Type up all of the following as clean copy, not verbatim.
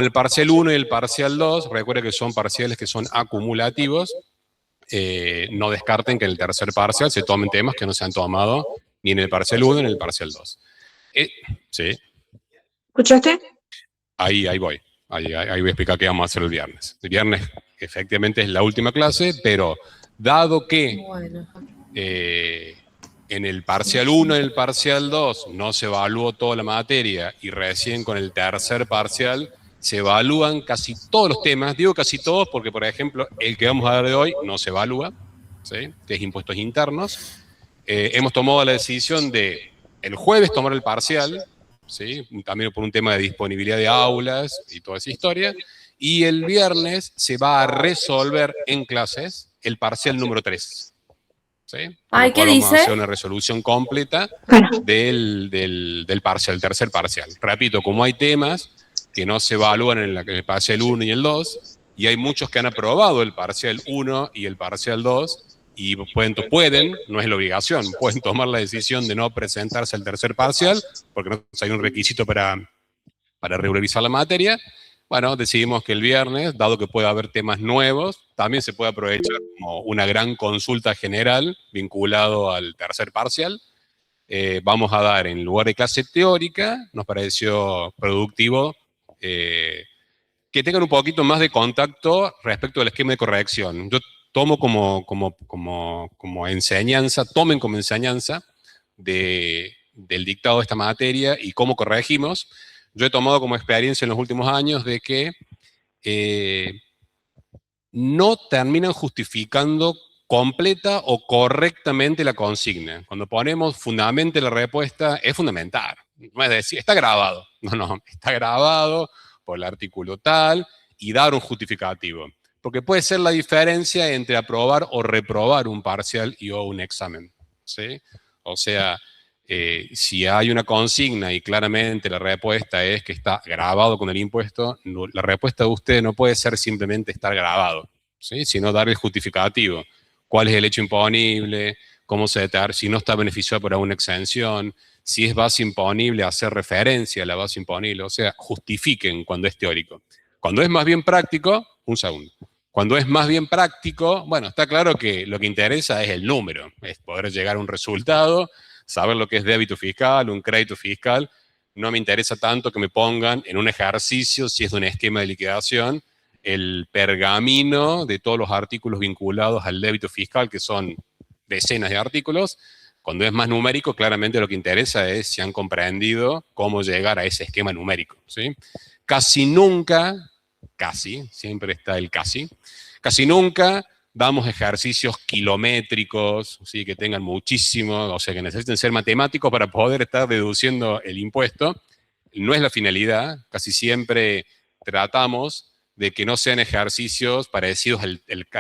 el parcial 1 y el parcial 2, recuerden que son parciales que son acumulativos. No descarten que en el tercer parcial se tomen temas que no se han tomado ni en el parcial 1 ni en el parcial 2. Sí. ¿Escuchaste? Ahí voy. Ahí voy a explicar qué vamos a hacer el viernes. El viernes, efectivamente, es la última clase, pero dado que en el parcial 1 y el parcial 2 no se evaluó toda la materia y recién con el tercer parcial se evalúan casi todos los temas. Digo casi todos porque, por ejemplo, el que vamos a dar de hoy no se evalúa, ¿sí? Que es impuestos internos. Hemos tomado la decisión de el jueves tomar el parcial, ¿sí? También por un tema de disponibilidad de aulas y toda esa historia, y el viernes se va a resolver en clases el parcial número 3. ¿Sí? Con lo cual vamos a hacer una resolución completa del parcial, el tercer parcial. Repito, como hay temas que no se evalúan en el parcial 1 y el 2, y hay muchos que han aprobado el parcial 1 y el parcial 2, y pueden, no es la obligación, pueden tomar la decisión de no presentarse al tercer parcial, porque no hay un requisito para regularizar la materia. Bueno, decidimos que el viernes, dado que puede haber temas nuevos, también se puede aprovechar como una gran consulta general vinculado al tercer parcial. Vamos a dar, en lugar de clase teórica, nos pareció productivo que tengan un poquito más de contacto respecto al esquema de corrección. Yo tomo como enseñanza, tomen como enseñanza del dictado de esta materia y cómo corregimos. Yo he tomado como experiencia en los últimos años de que no terminan justificando completa o correctamente la consigna. Cuando ponemos fundamente la respuesta, es fundamental. No es decir, está grabado. No, está grabado por el artículo tal y dar un justificativo. Porque puede ser la diferencia entre aprobar o reprobar un parcial y o un examen. ¿Sí? O sea, si hay una consigna y claramente la respuesta es que está grabado con el impuesto, la respuesta de usted no puede ser simplemente estar grabado, ¿sí? Sino dar el justificativo. ¿Cuál es el hecho imponible? ¿Cómo se determina? Si no está beneficiado por alguna exención, si es base imponible, hacer referencia a la base imponible. O sea, justifiquen cuando es teórico. Cuando es más bien práctico, un segundo. Cuando es más bien práctico, bueno, está claro que lo que interesa es el número, es poder llegar a un resultado, saber lo que es débito fiscal, un crédito fiscal. No me interesa tanto que me pongan en un ejercicio, si es de un esquema de liquidación, el pergamino de todos los artículos vinculados al débito fiscal, que son decenas de artículos. Cuando es más numérico, claramente lo que interesa es si han comprendido cómo llegar a ese esquema numérico, ¿sí? Casi nunca, siempre está el casi nunca damos ejercicios kilométricos, ¿sí? Que tengan muchísimo, o sea, que necesiten ser matemáticos para poder estar deduciendo el impuesto. No es la finalidad, casi siempre tratamos de que no sean ejercicios parecidos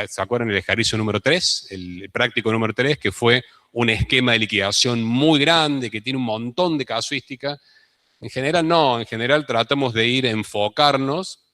¿se acuerdan del ejercicio número 3? El práctico número 3, que fue un esquema de liquidación muy grande, que tiene un montón de casuística. En general no, en general tratamos de ir a enfocarnos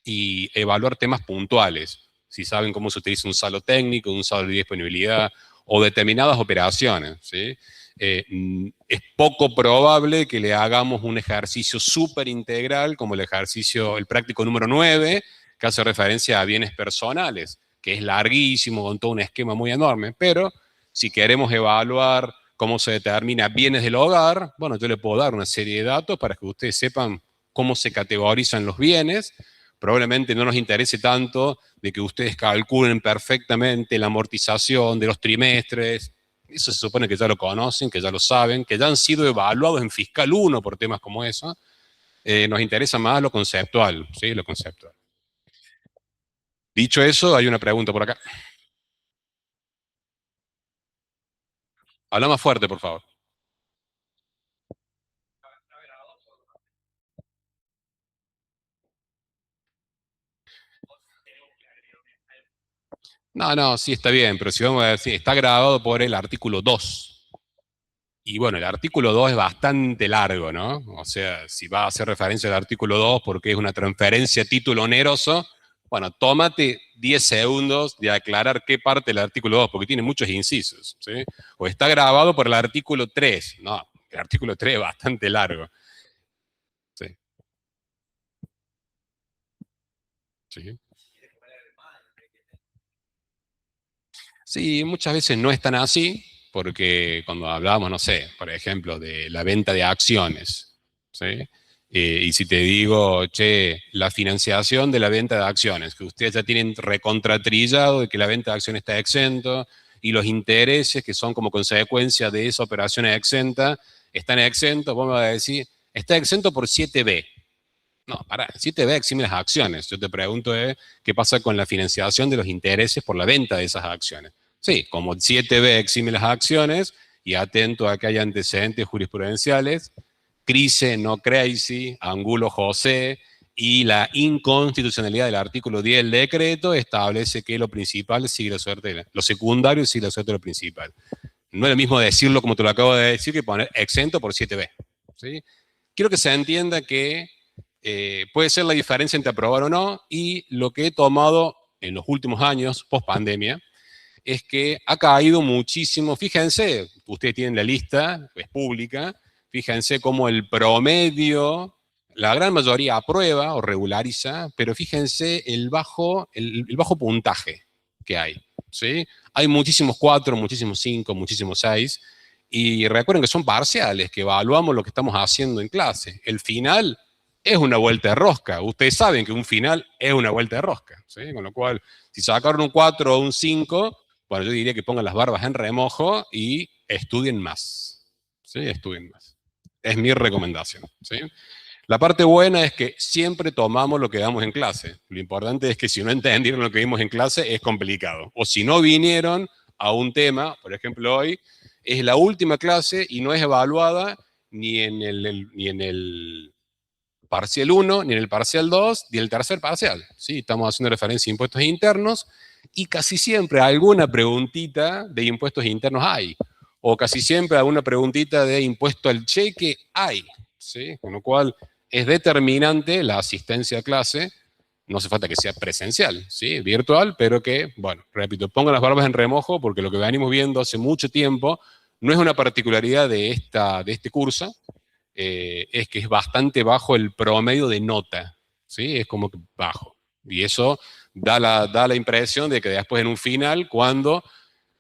y evaluar temas puntuales. Si saben cómo se utiliza un saldo técnico, un saldo de disponibilidad o determinadas operaciones, ¿sí? Es poco probable que le hagamos un ejercicio súper integral como el práctico número 9, que hace referencia a bienes personales, que es larguísimo, con todo un esquema muy enorme, pero si queremos evaluar cómo se determina bienes del hogar, bueno, yo le puedo dar una serie de datos para que ustedes sepan cómo se categorizan los bienes. Probablemente no nos interese tanto de que ustedes calculen perfectamente la amortización de los trimestres. Eso se supone que ya lo conocen, que ya lo saben, que ya han sido evaluados en Fiscal 1 por temas como eso. Nos interesa más lo conceptual, ¿sí? Lo conceptual. Dicho eso, hay una pregunta por acá. Habla más fuerte, por favor. No, sí está bien, pero si vamos a decir, está grabado por el artículo 2. Y bueno, el artículo 2 es bastante largo, ¿no? O sea, si va a hacer referencia al artículo 2 porque es una transferencia a título oneroso, bueno, tómate 10 segundos de aclarar qué parte del artículo 2, porque tiene muchos incisos, ¿sí? O está grabado por el artículo 3. No, el artículo 3 es bastante largo. Sí. Sí. Sí, muchas veces no es tan así, porque cuando hablamos, no sé, por ejemplo, de la venta de acciones, ¿sí? Y si te digo, che, la financiación de la venta de acciones, que ustedes ya tienen recontratrillado de que la venta de acciones está exento, y los intereses que son como consecuencia de esa operación exenta, están exentos, vos me vas a decir, está exento por 7B. No, para, 7B exime las acciones. Yo te pregunto, ¿qué pasa con la financiación de los intereses por la venta de esas acciones? Sí, como 7B exime las acciones, y atento a que haya antecedentes jurisprudenciales, Crise, no crazy, Angulo José, y la inconstitucionalidad del artículo 10 del decreto establece que lo principal sigue la suerte, lo secundario sigue la suerte de lo principal. No es lo mismo decirlo como te lo acabo de decir que poner exento por 7B. ¿Sí? Quiero que se entienda que puede ser la diferencia entre aprobar o no, y lo que he tomado en los últimos años, post pandemia, es que ha caído muchísimo. Fíjense, ustedes tienen la lista, es pública, fíjense cómo el promedio, la gran mayoría aprueba o regulariza, pero fíjense el bajo puntaje que hay. ¿Sí? Hay muchísimos 4, muchísimos 5, muchísimos 6, y recuerden que son parciales, que evaluamos lo que estamos haciendo en clase. El final es una vuelta de rosca. Ustedes saben que un final es una vuelta de rosca. ¿Sí? Con lo cual, si sacaron un 4 o un 5, bueno, yo diría que pongan las barbas en remojo y estudien más. ¿Sí? Estudien más. Es mi recomendación. ¿Sí? La parte buena es que siempre tomamos lo que damos en clase. Lo importante es que si no entendieron lo que vimos en clase, es complicado. O si no vinieron a un tema, por ejemplo hoy, es la última clase y no es evaluada ni en el parcial uno, ni en el parcial 2, ni en el tercer parcial. ¿Sí? Estamos haciendo referencia a impuestos internos, y casi siempre alguna preguntita de impuestos internos hay. O casi siempre alguna preguntita de impuesto al cheque hay. ¿Sí? Con lo cual es determinante la asistencia a clase. No hace falta que sea presencial, ¿sí? Virtual, pero que, bueno, repito, pongan las barbas en remojo, porque lo que venimos viendo hace mucho tiempo no es una particularidad de este curso, es que es bastante bajo el promedio de nota, ¿sí? Es como que bajo. Y eso da la impresión de que después en un final, cuando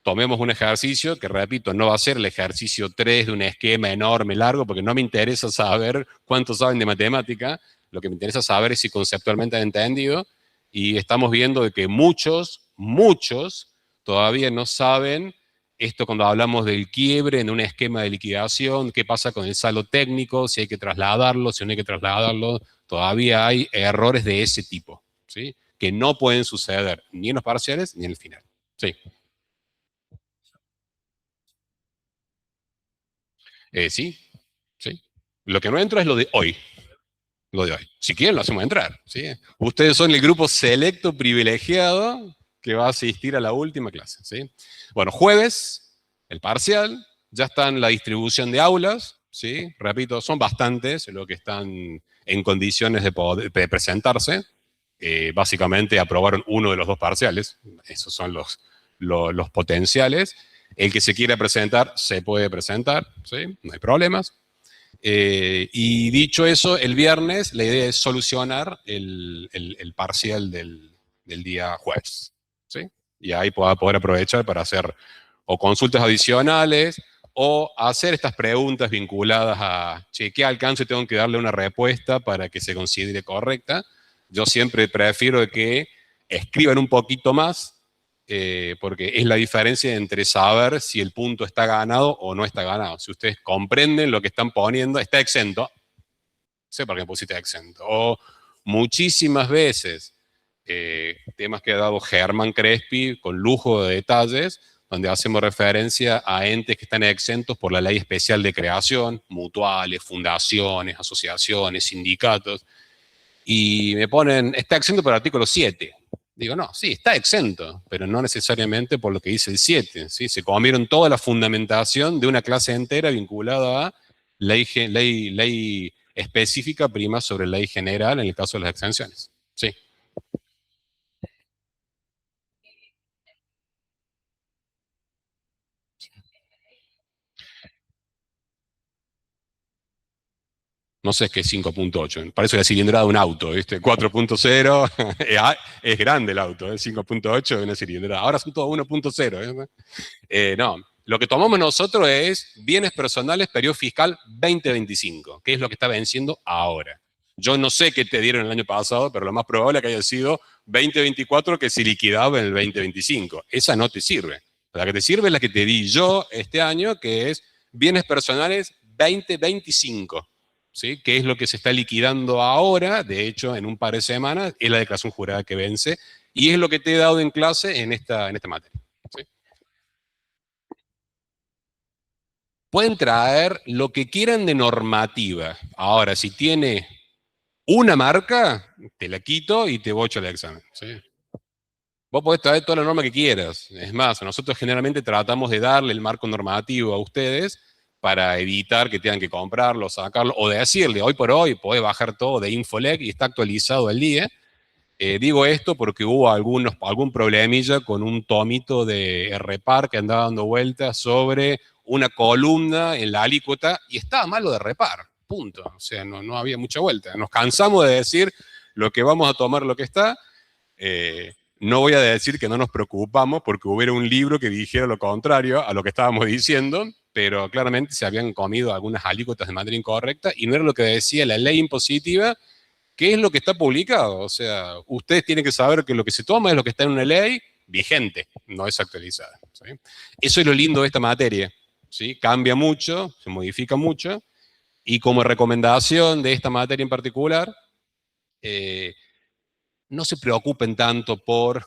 tomemos un ejercicio, que repito, no va a ser el ejercicio 3 de un esquema enorme, largo, porque no me interesa saber cuánto saben de matemática, lo que me interesa saber es si conceptualmente han entendido, y estamos viendo de que muchos todavía no saben esto cuando hablamos del quiebre en un esquema de liquidación, qué pasa con el saldo técnico, si hay que trasladarlo, si no hay que trasladarlo, todavía hay errores de ese tipo, ¿sí? Que no pueden suceder ni en los parciales ni en el final. Sí. Sí, sí. Lo que no entra es lo de hoy, lo de hoy. Si quieren, lo hacemos entrar. ¿Sí? Ustedes son el grupo selecto privilegiado que va a asistir a la última clase. ¿Sí? Bueno, jueves, el parcial, ya está en la distribución de aulas. ¿Sí? Repito, son bastantes los que están en condiciones de presentarse. Básicamente aprobaron uno de los dos parciales. Esos son los potenciales. El que se quiera presentar se puede presentar, ¿sí? No hay problemas. Y dicho eso, el viernes la idea es solucionar el parcial del día jueves, ¿sí? Y ahí pueda poder aprovechar para hacer o consultas adicionales, o hacer estas preguntas vinculadas a, che, ¿qué alcance tengo que darle una respuesta para que se considere correcta? Yo siempre prefiero que escriban un poquito más, porque es la diferencia entre saber si el punto está ganado o no está ganado. Si ustedes comprenden lo que están poniendo, está exento, sé por qué pusiste exento. O muchísimas veces, temas que ha dado Germán Crespi con lujo de detalles, donde hacemos referencia a entes que están exentos por la ley especial de creación, mutuales, fundaciones, asociaciones, sindicatos, y me ponen, está exento por el artículo 7. Digo, no, sí, está exento, pero no necesariamente por lo que dice el 7. ¿Sí? Se comieron toda la fundamentación de una clase entera vinculada a ley específica prima sobre ley general en el caso de las exenciones. Sí. No sé qué es 5.8, parece la cilindrada de un auto, ¿viste? 4.0, es grande el auto, 5.8 es una cilindrada. Ahora son todos 1.0, no, lo que tomamos nosotros es bienes personales, periodo fiscal 2025, que es lo que está venciendo ahora. Yo no sé qué te dieron el año pasado, pero lo más probable es que haya sido 2024 que se liquidaba en el 2025. Esa no te sirve. La que te sirve es la que te di yo este año, que es bienes personales 2025. ¿Sí? Que es lo que se está liquidando ahora, de hecho, en un par de semanas, es la declaración jurada que vence, y es lo que te he dado en clase en esta materia. ¿Sí? Pueden traer lo que quieran de normativa. Ahora, si tiene una marca, te la quito y te bocho el examen. ¿Sí? Vos podés traer toda la norma que quieras. Es más, nosotros generalmente tratamos de darle el marco normativo a ustedes para evitar que tengan que comprarlo, sacarlo, o de decirle, hoy por hoy podés bajar todo de Infolec y está actualizado el día. Digo esto porque hubo algún problemilla con un tomito de Repar que andaba dando vueltas sobre una columna en la alícuota y estaba malo de Repar, punto. O sea, no había mucha vuelta. Nos cansamos de decir lo que vamos a tomar, lo que está. No voy a decir que no nos preocupamos porque hubiera un libro que dijera lo contrario a lo que estábamos diciendo, pero claramente se habían comido algunas alícuotas de manera incorrecta y no era lo que decía la ley impositiva, que es lo que está publicado. O sea, ustedes tienen que saber que lo que se toma es lo que está en una ley vigente, no es actualizada. ¿Sí? Eso es lo lindo de esta materia. ¿Sí? Cambia mucho, se modifica mucho, y como recomendación de esta materia en particular, no se preocupen tanto por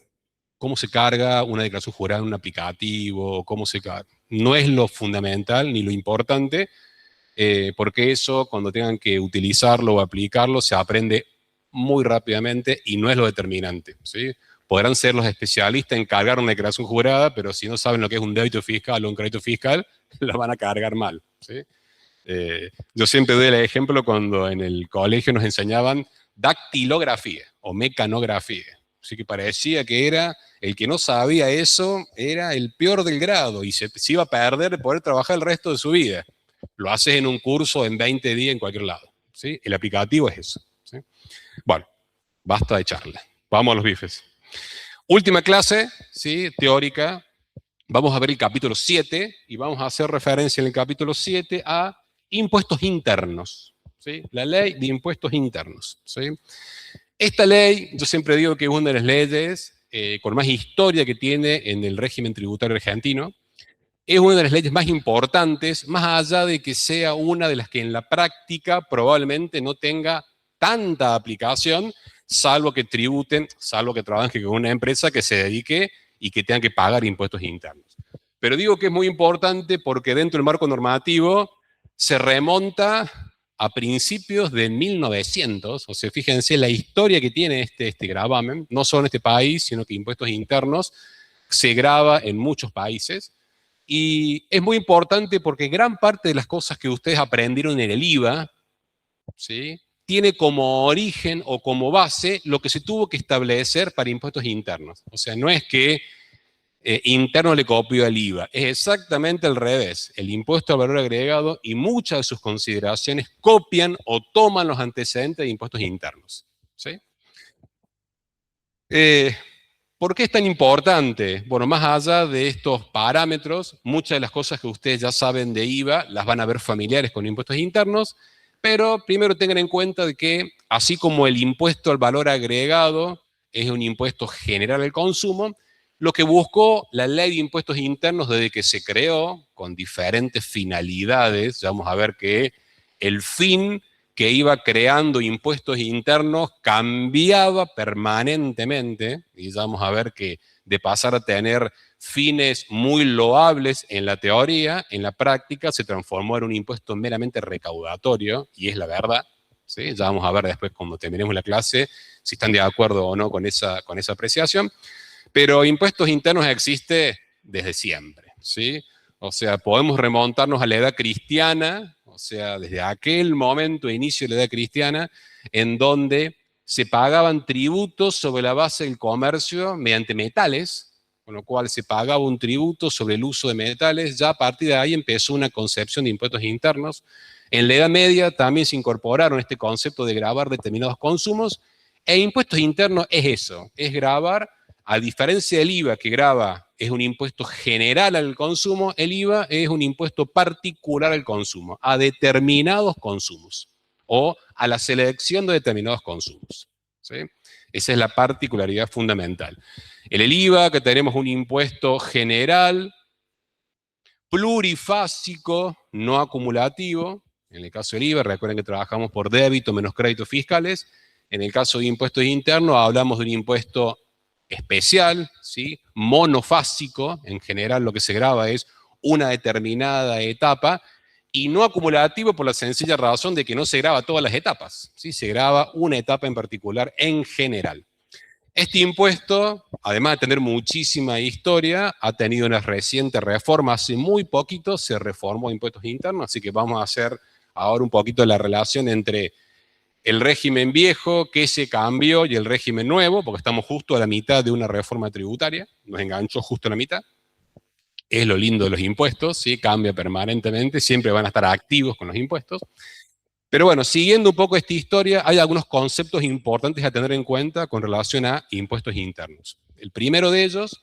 cómo se carga una declaración jurada en un aplicativo, cómo se carga. No es lo fundamental ni lo importante, porque eso, cuando tengan que utilizarlo o aplicarlo, se aprende muy rápidamente y no es lo determinante. ¿Sí? Podrán ser los especialistas en cargar una declaración jurada, pero si no saben lo que es un débito fiscal o un crédito fiscal, la van a cargar mal. ¿Sí? Yo siempre doy el ejemplo cuando en el colegio nos enseñaban dactilografía o mecanografía. Así que parecía que era el que no sabía eso, era el peor del grado y se iba a perder de poder trabajar el resto de su vida. Lo haces en un curso en 20 días en cualquier lado. ¿Sí? El aplicativo es eso. ¿Sí? Bueno, basta de charla. Vamos a los bifes. Última clase, ¿sí? Teórica. Vamos a ver el capítulo 7 y vamos a hacer referencia en el capítulo 7 a impuestos internos. ¿Sí? La ley de impuestos internos. ¿Sí? Esta ley, yo siempre digo que es una de las leyes con más historia que tiene en el régimen tributario argentino. Es una de las leyes más importantes, más allá de que sea una de las que en la práctica probablemente no tenga tanta aplicación, salvo que tributen, salvo que trabajen con una empresa que se dedique y que tengan que pagar impuestos internos. Pero digo que es muy importante porque dentro del marco normativo se remonta a principios de 1900, o sea, fíjense la historia que tiene este gravamen, no solo en este país, sino que impuestos internos se graba en muchos países. Y es muy importante porque gran parte de las cosas que ustedes aprendieron en el IVA, ¿sí? Tiene como origen o como base lo que se tuvo que establecer para impuestos internos. O sea, no es que interno le copió al IVA, es exactamente al revés. El impuesto al valor agregado y muchas de sus consideraciones copian o toman los antecedentes de impuestos internos. ¿Sí? ¿Por qué es tan importante? Bueno, más allá de estos parámetros, muchas de las cosas que ustedes ya saben de IVA las van a ver familiares con impuestos internos, pero primero tengan en cuenta de que así como el impuesto al valor agregado es un impuesto general al consumo, lo que buscó la ley de impuestos internos desde que se creó, con diferentes finalidades, ya vamos a ver que el fin que iba creando impuestos internos cambiaba permanentemente, y ya vamos a ver que de pasar a tener fines muy loables en la teoría, en la práctica se transformó en un impuesto meramente recaudatorio, y es la verdad. ¿Sí? Ya vamos a ver después cuando terminemos la clase si están de acuerdo o no con esa apreciación. Pero impuestos internos existe desde siempre. ¿Sí? O sea, podemos remontarnos a la edad cristiana, o sea, desde aquel momento, inicio de la edad cristiana, en donde se pagaban tributos sobre la base del comercio mediante metales, con lo cual se pagaba un tributo sobre el uso de metales. Ya a partir de ahí empezó una concepción de impuestos internos. En la Edad Media también se incorporaron este concepto de gravar determinados consumos, e impuestos internos es eso, es gravar, a diferencia del IVA, que grava es un impuesto general al consumo, el IVA es un impuesto particular al consumo, a determinados consumos, o a la selección de determinados consumos. ¿Sí? Esa es la particularidad fundamental. En el IVA, que tenemos un impuesto general, plurifásico, no acumulativo. En el caso del IVA, recuerden que trabajamos por débito menos créditos fiscales. En el caso de impuestos internos, hablamos de un impuesto especial, ¿sí? Monofásico. En general, lo que se grava es una determinada etapa, y no acumulativo por la sencilla razón de que no se grava todas las etapas, ¿sí? Se grava una etapa en particular en general. Este impuesto, además de tener muchísima historia, ha tenido una reciente reforma. Hace muy poquito se reformó impuestos internos, así que vamos a hacer ahora un poquito la relación entre el régimen viejo que se cambió y el régimen nuevo, porque estamos justo a la mitad de una reforma tributaria, nos enganchó justo a la mitad. Es lo lindo de los impuestos, ¿sí? Cambia permanentemente, siempre van a estar activos con los impuestos. Pero bueno, siguiendo un poco esta historia, hay algunos conceptos importantes a tener en cuenta con relación a impuestos internos. El primero de ellos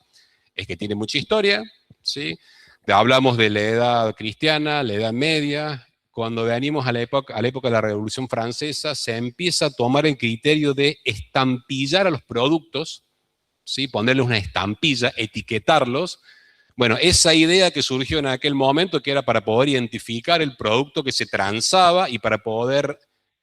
es que tiene mucha historia, ¿sí? Hablamos de la edad cristiana, la edad media. Cuando venimos a la época de la Revolución Francesa, se empieza a tomar el criterio de estampillar a los productos, ¿sí? Ponerles una estampilla, etiquetarlos. Bueno, esa idea que surgió en aquel momento, que era para poder identificar el producto que se transaba y para poder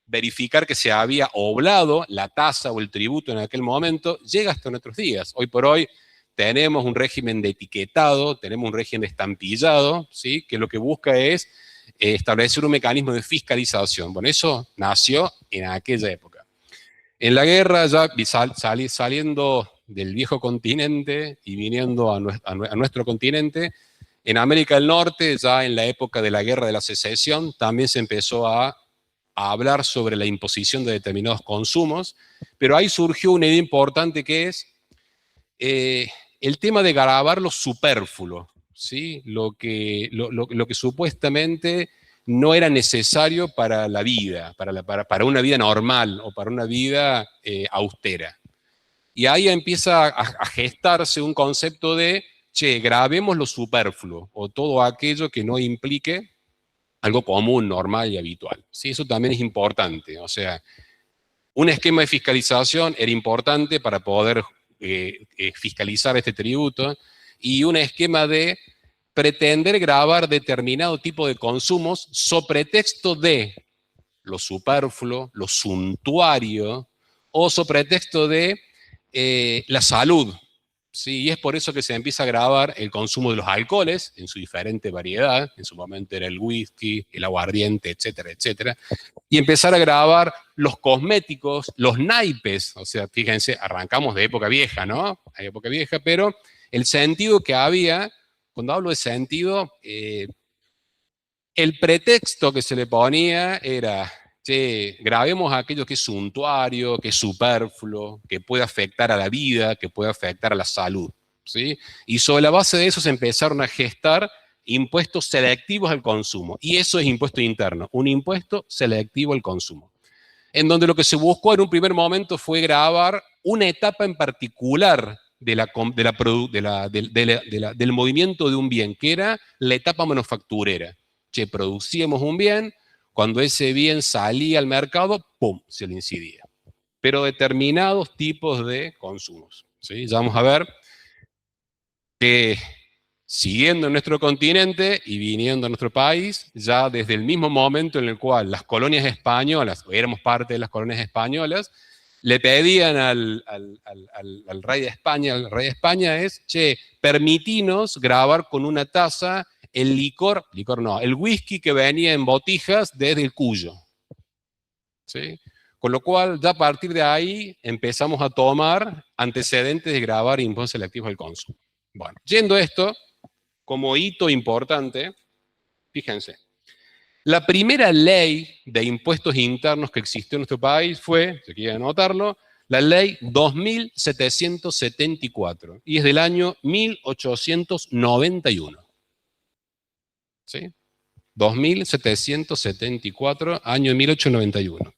verificar que se había oblado la tasa o el tributo en aquel momento, llega hasta nuestros días. Hoy por hoy tenemos un régimen de etiquetado, tenemos un régimen de estampillado, ¿sí? Que lo que busca es establecer un mecanismo de fiscalización. Bueno, eso nació en aquella época. En la guerra, ya saliendo del viejo continente y viniendo a nuestro continente, en América del Norte, ya en la época de la Guerra de la Secesión, también se empezó a hablar sobre la imposición de determinados consumos, pero ahí surgió una idea importante que es el tema de gravar lo superfluo, ¿sí? Lo que supuestamente no era necesario para la vida, para una vida normal o para una vida austera. Y ahí empieza a gestarse un concepto de, che, grabemos lo superfluo, o todo aquello que no implique algo común, normal y habitual. ¿Sí? Eso también es importante. O sea, un esquema de fiscalización era importante para poder fiscalizar este tributo, y un esquema de pretender grabar determinado tipo de consumos sobre pretexto de lo superfluo, lo suntuario, o sobre pretexto de la salud, ¿sí? Y es por eso que se empieza a grabar el consumo de los alcoholes en su diferente variedad. En su momento era el whisky, el aguardiente, etcétera, etcétera. Y empezar a grabar los cosméticos, los naipes. O sea, fíjense, arrancamos de época vieja, ¿no? Hay época vieja, pero el sentido que había, cuando hablo de sentido, el pretexto que se le ponía era, che, grabemos aquello que es suntuario, que es superfluo, que puede afectar a la vida, que puede afectar a la salud, ¿sí? Y sobre la base de eso se empezaron a gestar impuestos selectivos al consumo. Y eso es impuesto interno, un impuesto selectivo al consumo. En donde lo que se buscó en un primer momento fue grabar una etapa en particular del movimiento de un bien, que era la etapa manufacturera. Che, producíamos un bien, cuando ese bien salía al mercado, ¡pum!, se le incidía. Pero determinados tipos de consumos, ¿sí? Ya vamos a ver que, siguiendo en nuestro continente y viniendo a nuestro país, ya desde el mismo momento en el cual las colonias españolas, o éramos parte de las colonias españolas, le pedían al rey de España, es, che, permitinos grabar con una tasa el el whisky que venía en botijas desde el Cuyo. ¿Sí? Con lo cual, ya a partir de ahí empezamos a tomar antecedentes de grabar impuestos selectivos al consumo. Bueno, yendo a esto, como hito importante, fíjense, la primera ley de impuestos internos que existió en nuestro país fue, si quieren anotarlo, la ley 2774, y es del año 1891. ¿Sí? 2.774, año 1891.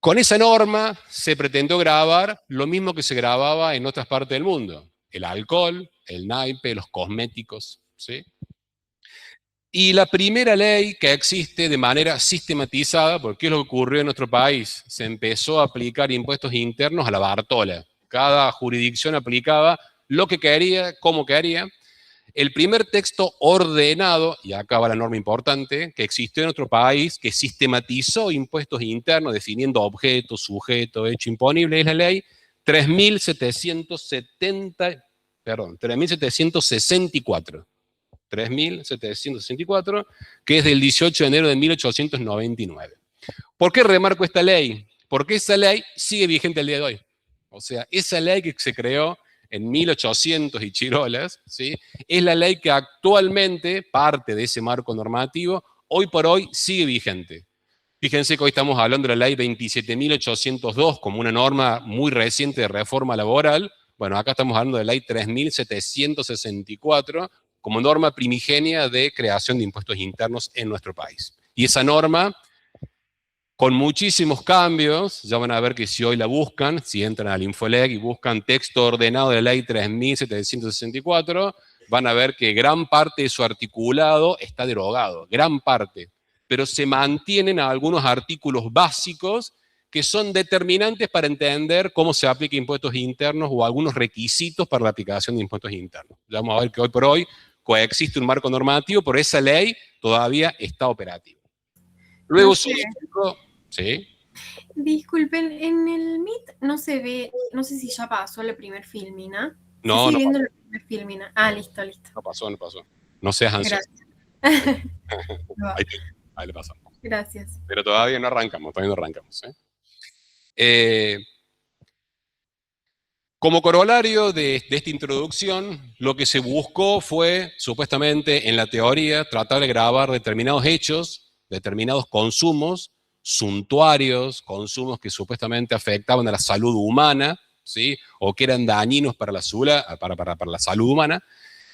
Con esa norma se pretendió grabar lo mismo que se grababa en otras partes del mundo. El alcohol, el naipe, los cosméticos, ¿sí? Y la primera ley que existe de manera sistematizada, porque es lo que ocurrió en nuestro país, se empezó a aplicar impuestos internos a la Bartola. Cada jurisdicción aplicaba lo que quería, cómo quería. El primer texto ordenado, y acá va la norma importante, que existió en nuestro país, que sistematizó impuestos internos, definiendo objeto, sujeto, hecho imponible, es la ley 3764. 3.764, que es del 18 de enero de 1899. ¿Por qué remarco esta ley? Porque esa ley sigue vigente al día de hoy. O sea, esa ley que se creó en 1800 y chirolas, ¿sí? Es la ley que actualmente, parte de ese marco normativo, hoy por hoy sigue vigente. Fíjense que hoy estamos hablando de la ley 27.802 como una norma muy reciente de reforma laboral. Bueno, acá estamos hablando de la ley 3.764 como norma primigenia de creación de impuestos internos en nuestro país. Y esa norma, con muchísimos cambios, ya van a ver que si hoy la buscan, si entran al Infoleg y buscan texto ordenado de la ley 3.764, van a ver que gran parte de su articulado está derogado, gran parte. Pero se mantienen algunos artículos básicos que son determinantes para entender cómo se aplica impuestos internos o algunos requisitos para la aplicación de impuestos internos. Ya vamos a ver que hoy por hoy coexiste un marco normativo, pero esa ley todavía está operativa. Luego ¿sí? Disculpen, en el Meet no se ve, no sé si ya pasó la primer filmina. No, no viendo la primer filmina. Ah, listo. No pasó. No seas ansioso. Ahí le pasamos. Gracias. Pero todavía no arrancamos, Como corolario de esta introducción, lo que se buscó fue, supuestamente, en la teoría, tratar de grabar determinados hechos, determinados consumos, suntuarios, consumos que supuestamente afectaban a la salud humana, ¿sí? O que eran dañinos para la salud humana,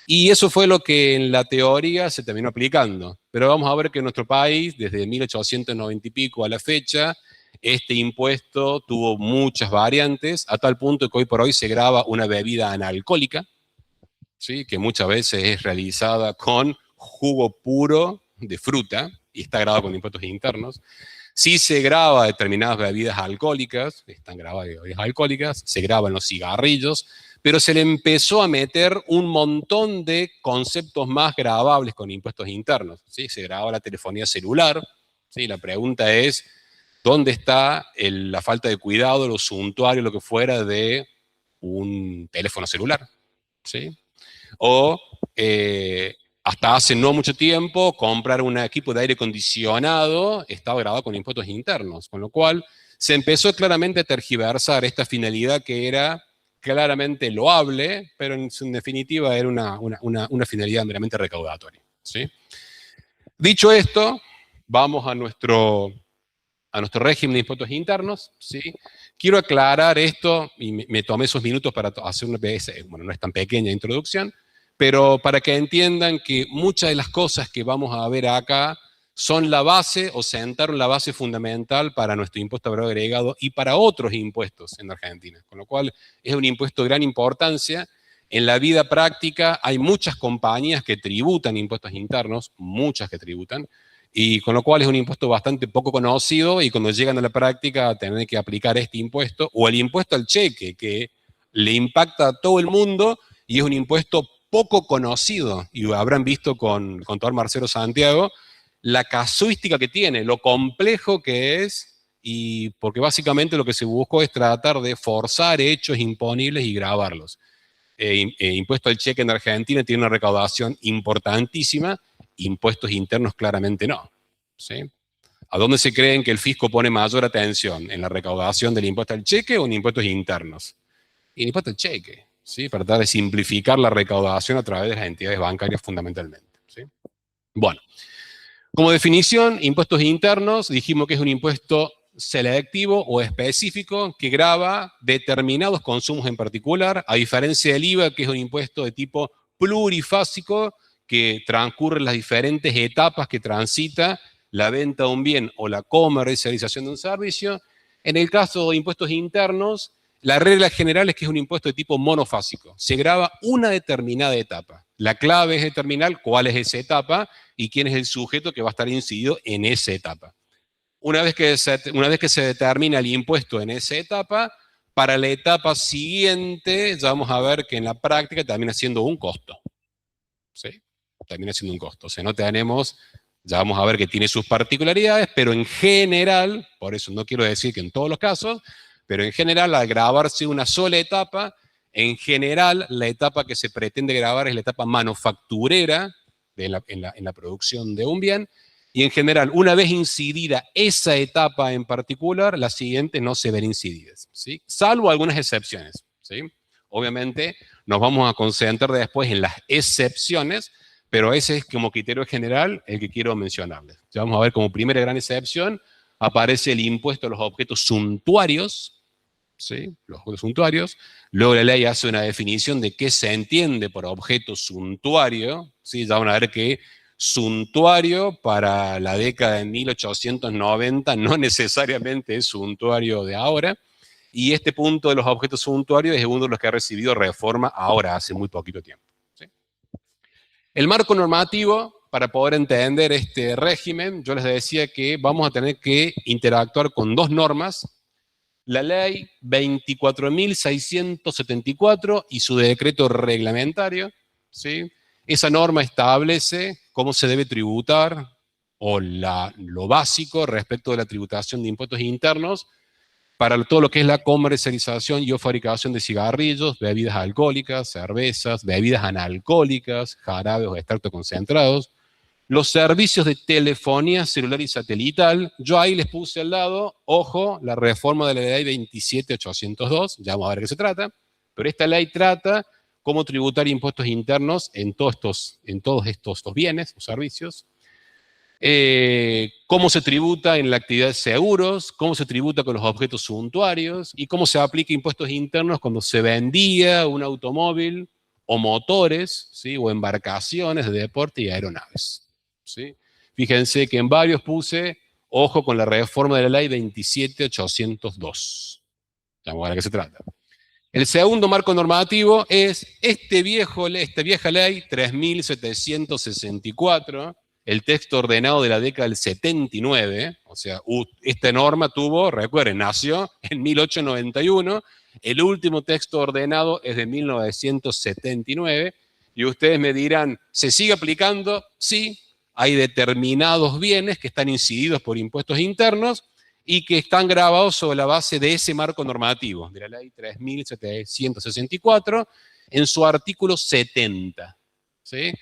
y eso fue lo que en la teoría se terminó aplicando. Pero vamos a ver que en nuestro país, desde 1890 y pico a la fecha, este impuesto tuvo muchas variantes, a tal punto que hoy por hoy se graba una bebida analcohólica, ¿sí? Que muchas veces es realizada con jugo puro de fruta y está grabado con impuestos internos. Sí se graba determinadas bebidas alcohólicas, están grabadas bebidas alcohólicas, se graban los cigarrillos, pero se le empezó a meter un montón de conceptos más grabables con impuestos internos, ¿sí? Se graba la telefonía celular, ¿sí? La pregunta es, ¿dónde está la falta de cuidado, lo suntuario, lo que fuera de un teléfono celular? ¿Sí? O hasta hace no mucho tiempo, comprar un equipo de aire acondicionado estaba grabado con impuestos internos, con lo cual se empezó claramente a tergiversar esta finalidad que era claramente loable, pero en definitiva era una finalidad meramente recaudatoria, ¿sí? Dicho esto, vamos a nuestro régimen de impuestos internos, ¿sí? Quiero aclarar esto, y me tomé esos minutos para hacer una, bueno, no es tan pequeña introducción, pero para que entiendan que muchas de las cosas que vamos a ver acá son la base o sentaron la base fundamental para nuestro impuesto a valor agregado y para otros impuestos en Argentina, con lo cual es un impuesto de gran importancia. En la vida práctica hay muchas compañías que tributan impuestos internos, muchas que tributan, y con lo cual es un impuesto bastante poco conocido y cuando llegan a la práctica tener que aplicar este impuesto o el impuesto al cheque que le impacta a todo el mundo y es un impuesto poco conocido y habrán visto con el contador Marcelo Santiago la casuística que tiene, lo complejo que es y porque básicamente lo que se buscó es tratar de forzar hechos imponibles y grabarlos. Impuesto al cheque en Argentina tiene una recaudación importantísima, impuestos internos claramente no, ¿sí? ¿A dónde se creen que el fisco pone mayor atención? ¿En la recaudación del impuesto al cheque o en impuestos internos? En impuesto al cheque, ¿sí? Para tratar de simplificar la recaudación a través de las entidades bancarias fundamentalmente, ¿sí? Bueno, como definición, impuestos internos, dijimos que es un impuesto selectivo o específico que grava determinados consumos en particular, a diferencia del IVA, que es un impuesto de tipo plurifásico que transcurre las diferentes etapas que transita la venta de un bien o la comercialización de un servicio. En el caso de impuestos internos, la regla general es que es un impuesto de tipo monofásico. Se grava una determinada etapa. La clave es determinar cuál es esa etapa y quién es el sujeto que va a estar incidido en esa etapa. Una vez que se determina el impuesto en esa etapa, para la etapa siguiente ya vamos a ver que en la práctica termina siendo un costo. ¿Sí? Termina siendo un costo. O sea, no tenemos, ya vamos a ver que tiene sus particularidades, pero en general, por eso no quiero decir que en todos los casos, pero en general al grabarse una sola etapa, en general la etapa que se pretende grabar es la etapa manufacturera en la producción de un bien, y en general, una vez incidida esa etapa en particular, las siguientes no se ven incididas, ¿sí? Salvo algunas excepciones, ¿sí? Obviamente nos vamos a concentrar después en las excepciones, pero ese es como criterio general el que quiero mencionarles. Ya vamos a ver como primera gran excepción, aparece el impuesto a los objetos suntuarios, ¿sí? Los objetos suntuarios. Luego la ley hace una definición de qué se entiende por objeto suntuario, ¿sí? Ya van a ver que suntuario para la década de 1890 no necesariamente es suntuario de ahora, y este punto de los objetos suntuarios es uno de los que ha recibido reforma ahora, hace muy poquito tiempo. ¿Sí? El marco normativo, para poder entender este régimen, yo les decía que vamos a tener que interactuar con dos normas, la ley 24.674 y su decreto reglamentario, ¿sí? Esa norma establece cómo se debe tributar, o lo básico respecto de la tributación de impuestos internos, para todo lo que es la comercialización y o fabricación de cigarrillos, bebidas alcohólicas, cervezas, bebidas analcohólicas, jarabes o extractos concentrados, los servicios de telefonía celular y satelital. Yo ahí les puse al lado, ojo, la reforma de la ley 27802, ya vamos a ver de qué se trata, pero esta ley trata cómo tributar impuestos internos en todos estos bienes o servicios, cómo se tributa en la actividad de seguros, cómo se tributa con los objetos suntuarios y cómo se aplica impuestos internos cuando se vendía un automóvil o motores, ¿sí? O embarcaciones de deporte y aeronaves, ¿sí? Fíjense que en varios puse, ojo con la reforma de la ley 27802. Ya vamos a ver de qué se trata. El segundo marco normativo es esta vieja ley 3764, el texto ordenado de la década del 79, o sea, esta norma recuerden, nació en 1891, el último texto ordenado es de 1979, y ustedes me dirán, ¿se sigue aplicando? Sí, hay determinados bienes que están incididos por impuestos internos y que están grabados sobre la base de ese marco normativo, de la ley 3764, en su artículo 70, ¿sí?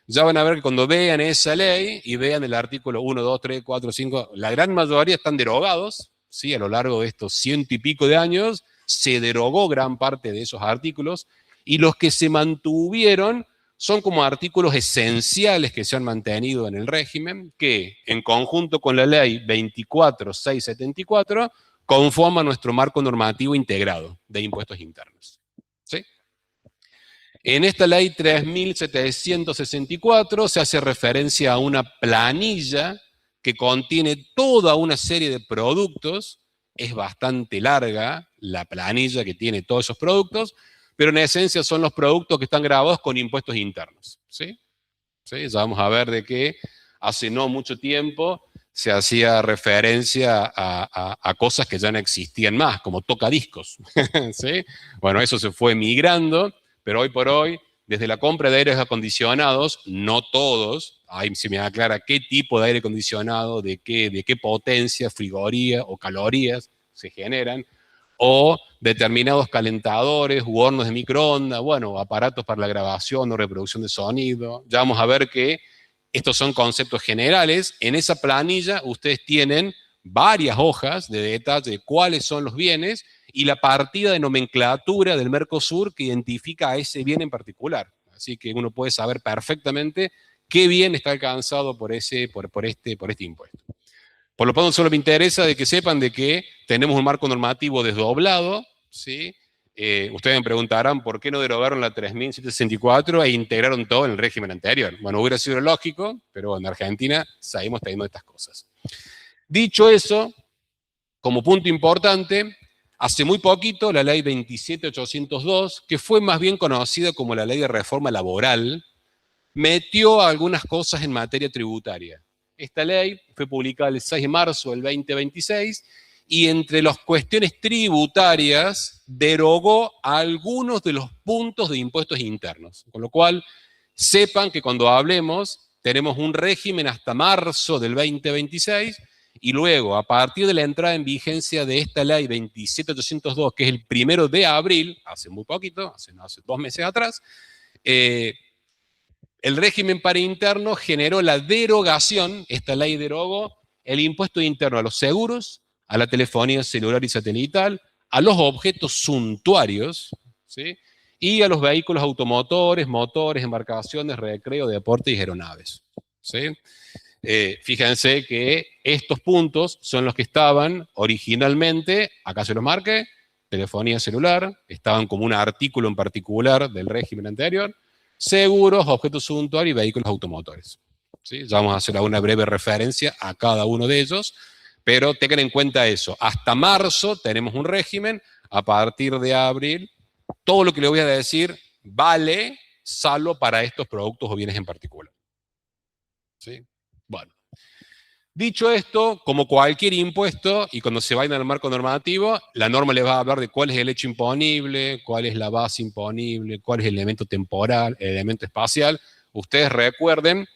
Ya van a ver que cuando vean esa ley y vean el artículo 1, 2, 3, 4, 5, la gran mayoría están derogados, ¿sí? A lo largo de estos 100 y pico de años se derogó gran parte de esos artículos, y los que se mantuvieron son como artículos esenciales que se han mantenido en el régimen, que en conjunto con la ley 24674 conforman nuestro marco normativo integrado de impuestos internos. ¿Sí? En esta ley 3764 se hace referencia a una planilla que contiene toda una serie de productos. Es bastante larga la planilla que tiene todos esos productos, pero en esencia son los productos que están grabados con impuestos internos. ¿Sí? ¿Sí? Ya vamos a ver de que hace no mucho tiempo se hacía referencia a cosas que ya no existían más, como tocadiscos. ¿Sí? Bueno, eso se fue migrando, pero hoy por hoy, desde la compra de aires acondicionados, no todos, ahí se me aclara qué tipo de aire acondicionado, de qué potencia, frigoría o calorías se generan, o determinados calentadores u hornos de microondas, bueno, aparatos para la grabación o reproducción de sonido. Ya vamos a ver que estos son conceptos generales. En esa planilla ustedes tienen varias hojas de detalle de cuáles son los bienes y la partida de nomenclatura del Mercosur que identifica a ese bien en particular. Así que uno puede saber perfectamente qué bien está alcanzado por este impuesto. Por lo tanto, solo me interesa de que sepan de que tenemos un marco normativo desdoblado, ¿sí? Ustedes me preguntarán por qué no derogaron la 3.764 e integraron todo en el régimen anterior. Bueno, hubiera sido lógico, pero en Argentina seguimos teniendo estas cosas. Dicho eso, como punto importante, hace muy poquito la ley 27.802, que fue más bien conocida como la ley de reforma laboral, metió algunas cosas en materia tributaria. Esta ley fue publicada el 6 de marzo del 2026 y entre las cuestiones tributarias derogó algunos de los puntos de impuestos internos. Con lo cual, sepan que cuando hablemos, tenemos un régimen hasta marzo del 2026 y luego, a partir de la entrada en vigencia de esta ley 27.802, que es el 1 de abril, hace muy poquito, hace 2 meses atrás, el régimen para interno generó la derogación, esta ley derogó el impuesto interno a los seguros, a la telefonía celular y satelital, a los objetos suntuarios, ¿sí? Y a los vehículos automotores, motores, embarcaciones, recreo, deporte y aeronaves, ¿sí? Fíjense que estos puntos son los que estaban originalmente, acá se los marqué, telefonía celular, estaban como un artículo en particular del régimen anterior, seguros, objetos suntuarios y vehículos automotores. ¿Sí? Ya vamos a hacer una breve referencia a cada uno de ellos, pero tengan en cuenta eso. Hasta marzo tenemos un régimen, a partir de abril, todo lo que le voy a decir vale, salvo para estos productos o bienes en particular. ¿Sí? Bueno. Dicho esto, como cualquier impuesto, y cuando se vayan al marco normativo, la norma les va a hablar de cuál es el hecho imponible, cuál es la base imponible, cuál es el elemento temporal, el elemento espacial. Ustedes recuerden,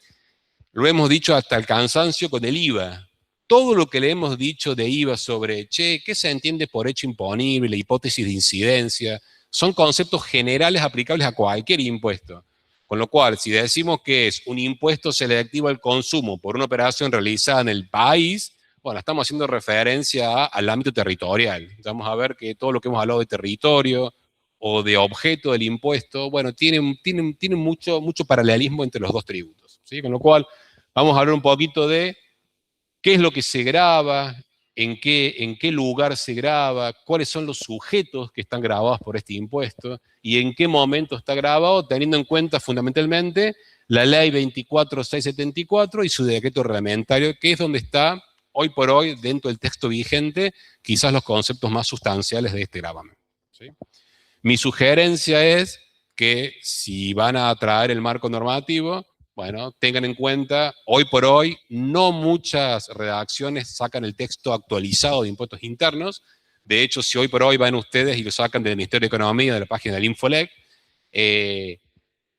lo hemos dicho hasta el cansancio con el IVA. Todo lo que le hemos dicho de IVA sobre, che, ¿qué se entiende por hecho imponible, hipótesis de incidencia? Son conceptos generales aplicables a cualquier impuesto. Con lo cual, si decimos que es un impuesto selectivo al consumo por una operación realizada en el país, bueno, estamos haciendo referencia al ámbito territorial. Vamos a ver que todo lo que hemos hablado de territorio o de objeto del impuesto, bueno, tiene mucho paralelismo entre los dos tributos, ¿sí? Con lo cual, vamos a hablar un poquito de qué es lo que se graba, en qué lugar se graba, cuáles son los sujetos que están grabados por este impuesto y en qué momento está grabado, teniendo en cuenta fundamentalmente la ley 24.674 y su decreto reglamentario, que es donde está hoy por hoy, dentro del texto vigente, quizás los conceptos más sustanciales de este gravamen. ¿Sí? Mi sugerencia es que si van a traer el marco normativo, bueno, tengan en cuenta, hoy por hoy, no muchas redacciones sacan el texto actualizado de impuestos internos. De hecho, si hoy por hoy van ustedes y lo sacan del Ministerio de Economía, de la página del Infolec,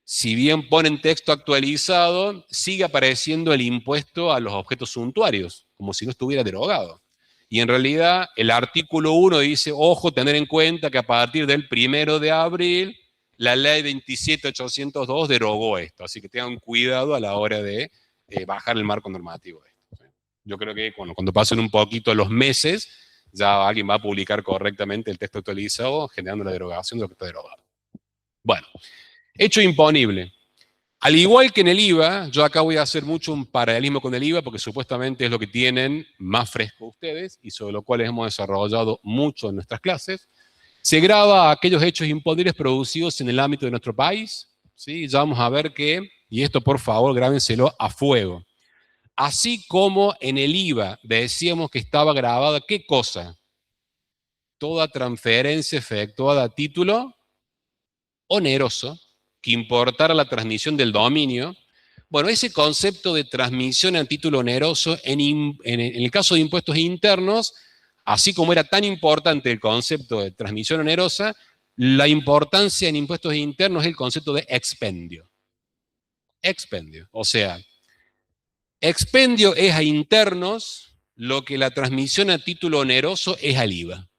si bien ponen texto actualizado, sigue apareciendo el impuesto a los objetos suntuarios, como si no estuviera derogado. Y en realidad, el artículo 1 dice, ojo, tener en cuenta que a partir del 1 de abril, la ley 27.802 derogó esto, así que tengan cuidado a la hora de bajar el marco normativo de esto. Yo creo que cuando pasen un poquito los meses, ya alguien va a publicar correctamente el texto actualizado, generando la derogación de lo que está derogado. Bueno, hecho imponible. Al igual que en el IVA, yo acá voy a hacer mucho un paralelismo con el IVA, porque supuestamente es lo que tienen más fresco ustedes, y sobre lo cual hemos desarrollado mucho en nuestras clases. Se graba aquellos hechos imponibles producidos en el ámbito de nuestro país, ¿sí? Ya vamos a ver que, y esto por favor grábenselo a fuego, así como en el IVA decíamos que estaba grabada, ¿qué cosa? Toda transferencia efectuada a título oneroso, que importara la transmisión del dominio. Bueno, ese concepto de transmisión a título oneroso, en el caso de impuestos internos, así como era tan importante el concepto de transmisión onerosa, la importancia en impuestos internos es el concepto de expendio. Expendio, o sea, expendio es a internos lo que la transmisión a título oneroso es al IVA.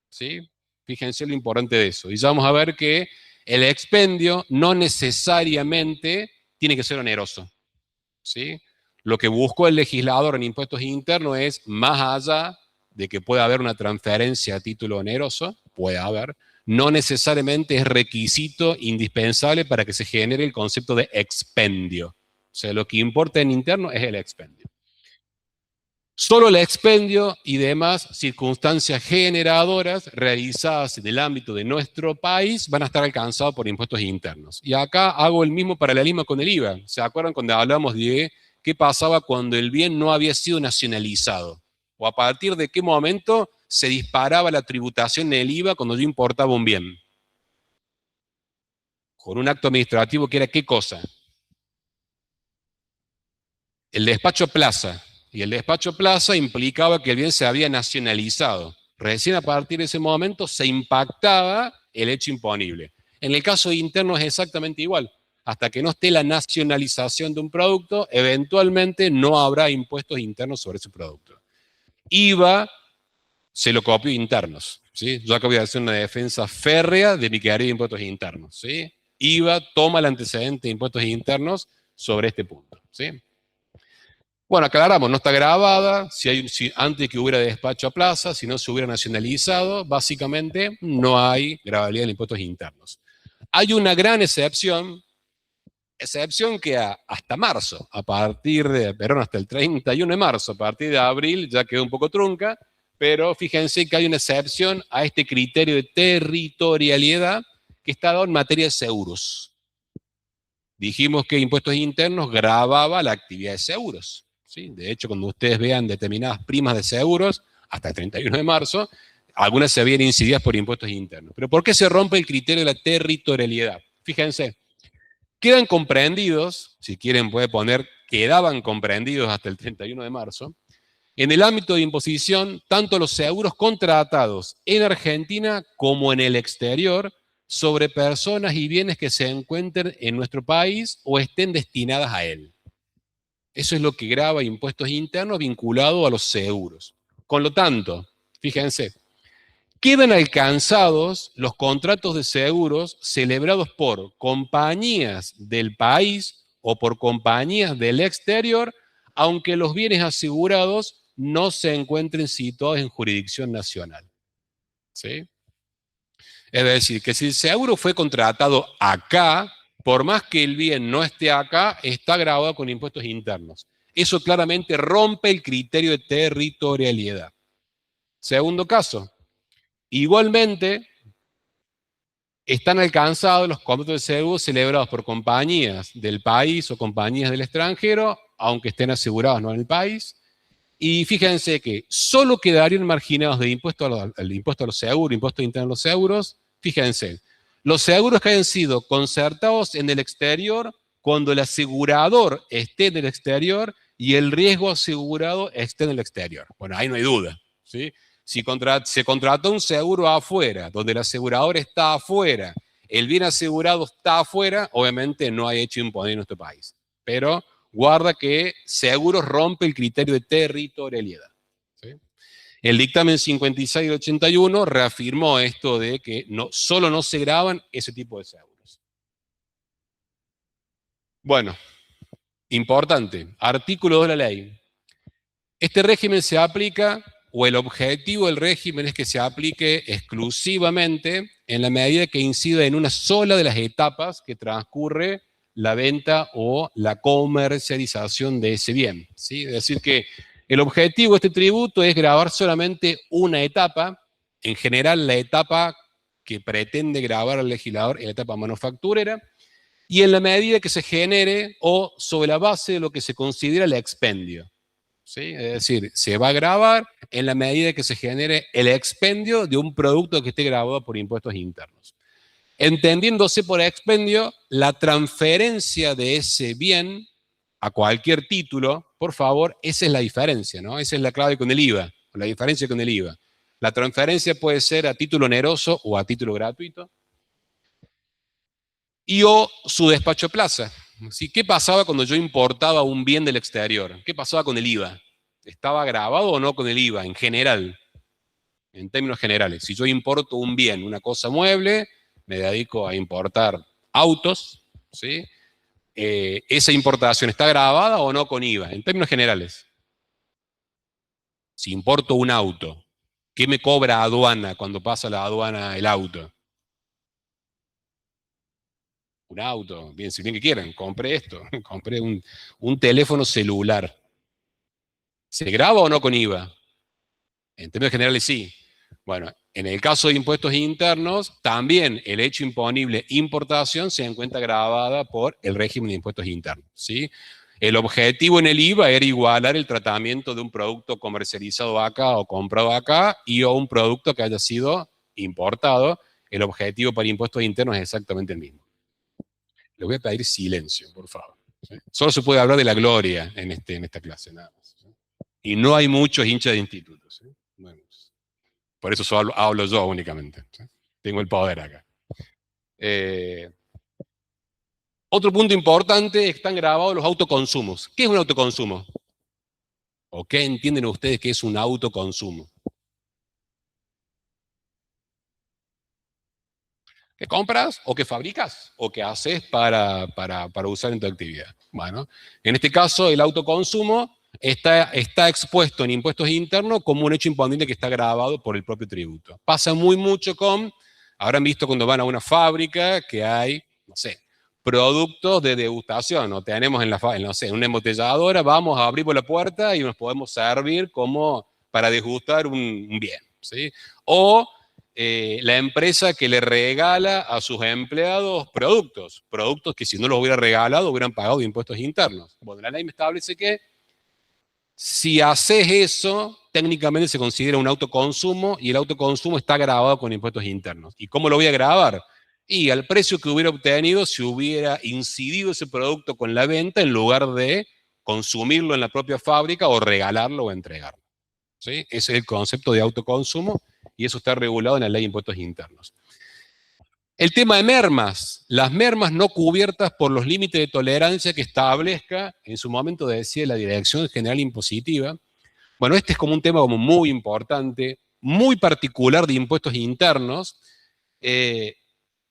¿Sí? Fíjense lo importante de eso. Y ya vamos a ver que el expendio no necesariamente tiene que ser oneroso. ¿Sí? Lo que buscó el legislador en impuestos internos es, más allá de que pueda haber una transferencia a título oneroso, puede haber, no necesariamente es requisito indispensable para que se genere el concepto de expendio. O sea, lo que importa en interno es el expendio. Solo el expendio y demás circunstancias generadoras realizadas en el ámbito de nuestro país van a estar alcanzados por impuestos internos. Y acá hago el mismo paralelismo con el IVA. ¿Se acuerdan cuando hablamos de qué pasaba cuando el bien no había sido nacionalizado? ¿O a partir de qué momento se disparaba la tributación del IVA cuando yo importaba un bien? Con un acto administrativo que era ¿qué cosa? El despacho plaza. Y el despacho plaza implicaba que el bien se había nacionalizado. Recién a partir de ese momento se impactaba el hecho imponible. En el caso interno es exactamente igual. Hasta que no esté la nacionalización de un producto, eventualmente no habrá impuestos internos sobre ese producto. IVA se lo copió internos. ¿Sí? Yo acá voy a hacer una defensa férrea de mi querido impuestos internos. ¿Sí? IVA toma el antecedente de impuestos internos sobre este punto. ¿Sí? Bueno, aclaramos, no está grabada, si antes que hubiera despacho a plaza, si no se hubiera nacionalizado, básicamente no hay grababilidad de impuestos internos. Hay una gran excepción que hasta marzo, hasta el 31 de marzo, a partir de abril ya quedó un poco trunca, pero fíjense que hay una excepción a este criterio de territorialidad que está dado en materia de seguros. Dijimos que impuestos internos grababa la actividad de seguros. ¿Sí? De hecho, cuando ustedes vean determinadas primas de seguros, hasta el 31 de marzo, algunas se habían incididas por impuestos internos. ¿Pero por qué se rompe el criterio de la territorialidad? Fíjense, quedan comprendidos, si quieren puede poner, quedaban comprendidos hasta el 31 de marzo, en el ámbito de imposición, tanto los seguros contratados en Argentina como en el exterior, sobre personas y bienes que se encuentren en nuestro país o estén destinadas a él. Eso es lo que grava impuestos internos vinculado a los seguros. Con lo tanto, fíjense, quedan alcanzados los contratos de seguros celebrados por compañías del país o por compañías del exterior, aunque los bienes asegurados no se encuentren situados en jurisdicción nacional. ¿Sí? Es decir, que si el seguro fue contratado acá, por más que el bien no esté acá, está grabado con impuestos internos. Eso claramente rompe el criterio de territorialidad. Segundo caso, igualmente están alcanzados los contratos de seguro celebrados por compañías del país o compañías del extranjero, aunque estén asegurados no en el país. Y fíjense que solo quedarían marginados de impuesto al impuesto a los seguros, impuesto interno a los seguros. Fíjense, los seguros que hayan sido concertados en el exterior cuando el asegurador esté en el exterior y el riesgo asegurado esté en el exterior. Bueno, ahí no hay duda. ¿Sí? Si se contrató un seguro afuera, donde el asegurador está afuera, el bien asegurado está afuera, obviamente no hay hecho imponer en nuestro país. Pero guarda que seguros rompe el criterio de territorialidad. ¿Sí? El dictamen 56 del 81 reafirmó esto de que solo no se graban ese tipo de seguros. Bueno, importante, artículo 2 de la ley. Este régimen se aplica, o el objetivo del régimen es que se aplique exclusivamente en la medida que incida en una sola de las etapas que transcurre la venta o la comercialización de ese bien. ¿Sí? Es decir, que el objetivo de este tributo es gravar solamente una etapa, en general la etapa que pretende gravar el legislador es la etapa manufacturera, y en la medida que se genere o sobre la base de lo que se considera el expendio. ¿Sí? Es decir, se va a grabar en la medida que se genere el expendio de un producto que esté grabado por impuestos internos. Entendiéndose por expendio la transferencia de ese bien a cualquier título, por favor, esa es la diferencia, ¿no? Esa es la clave con el IVA, la diferencia con el IVA. La transferencia puede ser a título oneroso o a título gratuito. Y o su despacho plaza. ¿Sí? ¿Qué pasaba cuando yo importaba un bien del exterior? ¿Qué pasaba con el IVA? ¿Estaba grabado o no con el IVA en general? En términos generales, si yo importo un bien, una cosa mueble, me dedico a importar autos, ¿sí? ¿Esa importación está grabada o no con IVA? En términos generales, si importo un auto, ¿qué me cobra aduana cuando pasa la aduana el auto? Un auto, bien, si bien que quieran, compré esto, compré un teléfono celular. ¿Se graba o no con IVA? En términos generales sí. Bueno, en el caso de impuestos internos, también el hecho imponible importación se encuentra grabada por el régimen de impuestos internos, ¿sí? El objetivo en el IVA era igualar el tratamiento de un producto comercializado acá o comprado acá y o un producto que haya sido importado. El objetivo para impuestos internos es exactamente el mismo. Le voy a pedir silencio, por favor. ¿Sí? Solo se puede hablar de la gloria en esta clase, nada más. ¿Sí? Y no hay muchos hinchas de institutos. ¿Sí? No hay muchos. Por eso solo hablo yo únicamente. ¿Sí? Tengo el poder acá. Otro punto importante, están grabados los autoconsumos. ¿Qué es un autoconsumo? ¿O qué entienden ustedes que es un autoconsumo? ¿Qué compras o qué fabricas o qué haces para usar en tu actividad? Bueno, en este caso el autoconsumo está expuesto en impuestos internos como un hecho imponible que está grabado por el propio tributo. Pasa muy mucho con, habrán visto cuando van a una fábrica que hay, no sé, productos de degustación, o tenemos no sé, en una embotelladora, vamos, abrimos la puerta y nos podemos servir como para degustar un bien, ¿sí? O la empresa que le regala a sus empleados productos que si no los hubiera regalado hubieran pagado impuestos internos. Bueno, la ley me establece que si haces eso, técnicamente se considera un autoconsumo y el autoconsumo está grabado con impuestos internos. ¿Y cómo lo voy a grabar? Y al precio que hubiera obtenido si hubiera incidido ese producto con la venta en lugar de consumirlo en la propia fábrica o regalarlo o entregarlo. ¿Sí? Ese es el concepto de autoconsumo y eso está regulado en la ley de impuestos internos. El tema de mermas, las mermas no cubiertas por los límites de tolerancia que establezca, en su momento decía la Dirección General Impositiva. Bueno, este es como un tema como muy importante, muy particular de impuestos internos.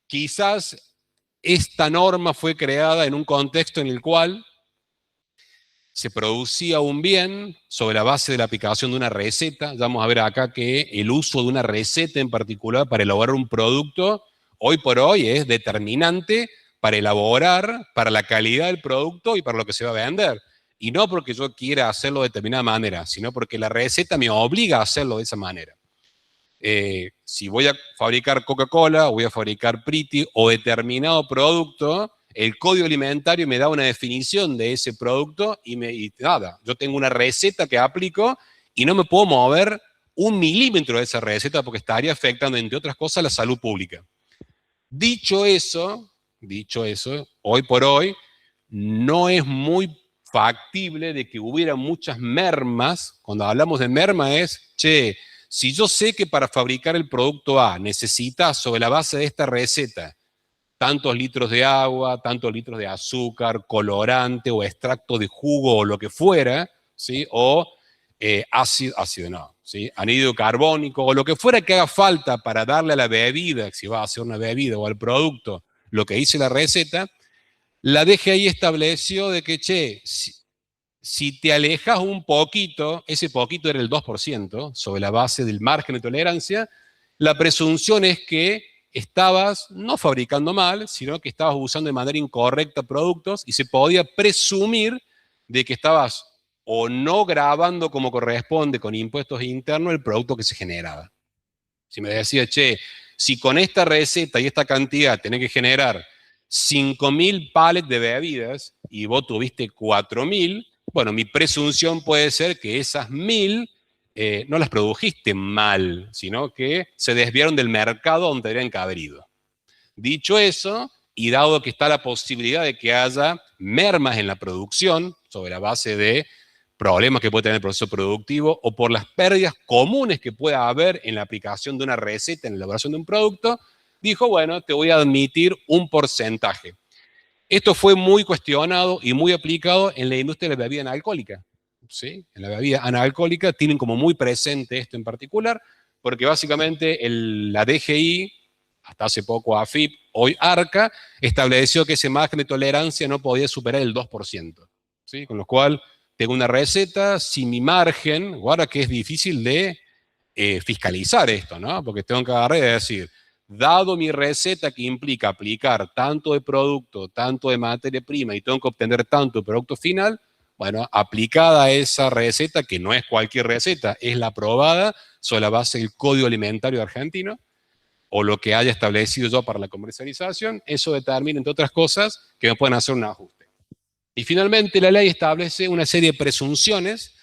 Quizás esta norma fue creada en un contexto en el cual se producía un bien sobre la base de la aplicación de una receta. Ya vamos a ver acá que el uso de una receta en particular para elaborar un producto, hoy por hoy es determinante para elaborar, para la calidad del producto y para lo que se va a vender. Y no porque yo quiera hacerlo de determinada manera, sino porque la receta me obliga a hacerlo de esa manera. Si voy a fabricar Coca-Cola, o voy a fabricar Priti o determinado producto, el código alimentario me da una definición de ese producto y nada, yo tengo una receta que aplico y no me puedo mover 1 milímetro de esa receta porque estaría afectando, entre otras cosas, la salud pública. Dicho eso, hoy por hoy, no es muy factible de que hubiera muchas mermas. Cuando hablamos de merma es, che, si yo sé que para fabricar el producto A necesitas sobre la base de esta receta tantos litros de agua, tantos litros de azúcar, colorante o extracto de jugo o lo que fuera, ¿sí? O ácido no, ¿sí? Anhídrido carbónico o lo que fuera que haga falta para darle a la bebida, si va a hacer una bebida o al producto, lo que dice la receta, la DGI estableció de que, che, si te alejas un poquito, ese poquito era el 2%, sobre la base del margen de tolerancia, la presunción es que estabas no fabricando mal, sino que estabas usando de manera incorrecta productos y se podía presumir de que estabas o no grabando como corresponde con impuestos internos el producto que se generaba. Si me decía, che, si con esta receta y esta cantidad tenés que generar 5.000 pallets de bebidas y vos tuviste 4.000, bueno, mi presunción puede ser que esas 1.000 no las produjiste mal, sino que se desviaron del mercado donde deberían que haber ido. Dicho eso, y dado que está la posibilidad de que haya mermas en la producción sobre la base de problemas que puede tener el proceso productivo o por las pérdidas comunes que pueda haber en la aplicación de una receta, en la elaboración de un producto, dijo, bueno, te voy a admitir un porcentaje. Esto fue muy cuestionado y muy aplicado en la industria de la bebida analcohólica. ¿Sí? En la bebida analcohólica tienen como muy presente esto en particular, porque básicamente la DGI, hasta hace poco AFIP, hoy ARCA, estableció que ese margen de tolerancia no podía superar el 2%. ¿Sí? Con lo cual, tengo una receta, si mi margen, guarda que es difícil de fiscalizar esto, ¿no? Porque tengo que agarrar y decir, dado mi receta que implica aplicar tanto de producto, tanto de materia prima y tengo que obtener tanto de producto final, Bueno, aplicada esa receta, que no es cualquier receta, es la aprobada sobre la base del Código Alimentario Argentino, o lo que haya establecido yo para la comercialización, eso determina, entre otras cosas, que me pueden hacer un ajuste. Y finalmente la ley establece una serie de presunciones